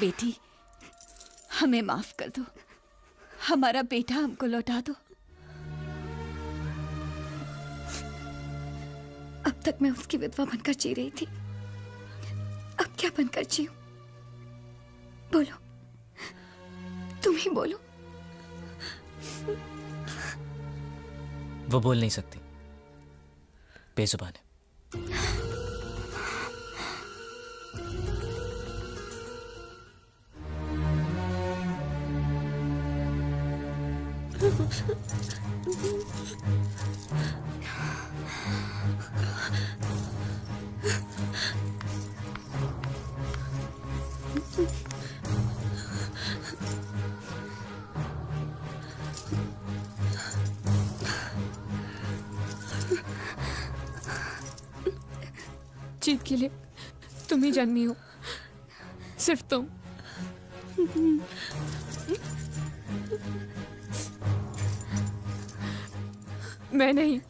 S11: बेटी, हमें माफ कर दो। हमारा बेटा हमको लौटा दो। अब तक मैं उसकी विधवा बनकर जी रही थी, अब क्या बनकर जीऊं? बोलो, तुम ही बोलो।
S5: वो बोल नहीं सकती, बेजुबान है।
S7: जीत के लिए तुम ही जन्मी हो, सिर्फ तुम। मैं नहीं।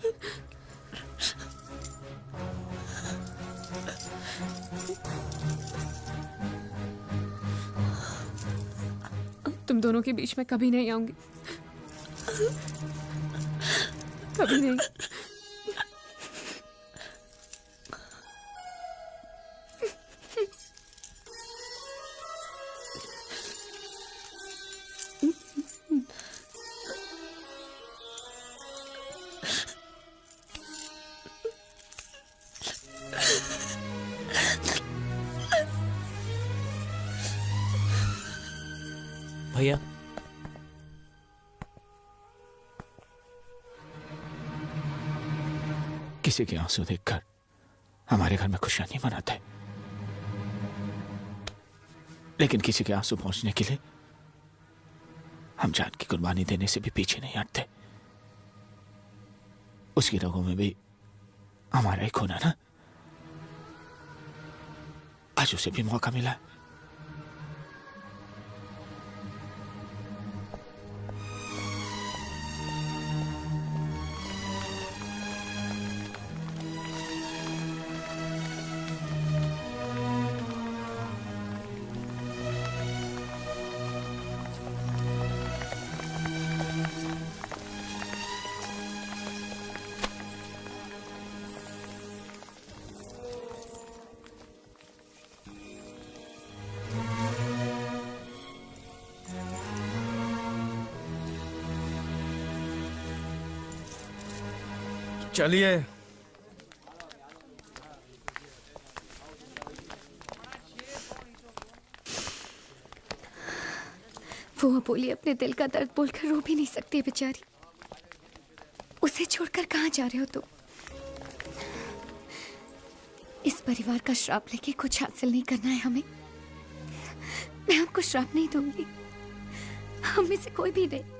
S7: तुम दोनों के बीच में कभी नहीं आऊंगी, कभी नहीं।
S5: भैया,
S1: किसी के आंसू देखकर हमारे घर में खुशियां नहीं मनाते, लेकिन किसी के आंसू पहुंचने के लिए हम जान की कुर्बानी देने से भी पीछे नहीं हटते। उसकी रगों में भी हमारा ही खून है ना। आज उसे भी मौका मिला है।
S18: चलिए।
S11: वो अबोली अपने दिल का दर्द बोलकर रो भी नहीं सकती बेचारी। उसे छोड़कर कहाँ जा रहे हो तुम? इस परिवार का श्राप लेके कुछ हासिल नहीं करना है हमें। मैं आपको श्राप नहीं दूंगी, हम में से कोई भी नहीं।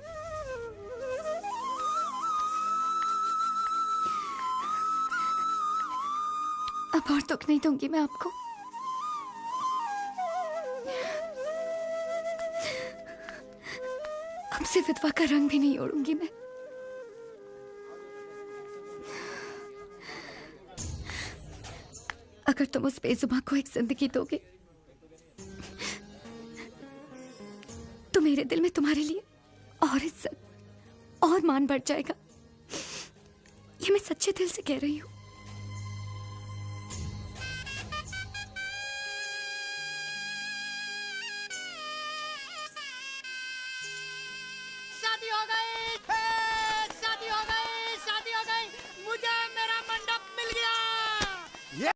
S11: अब और दुख नहीं दूंगी मैं आपको। अब से विधवा का रंग भी नहीं ओढ़ूंगी मैं। अगर तुम उस बेजुबान को एक जिंदगी दोगे तो मेरे दिल में तुम्हारे लिए और इज्जत और मान बढ़ जाएगा। ये मैं सच्चे दिल से कह रही हूं।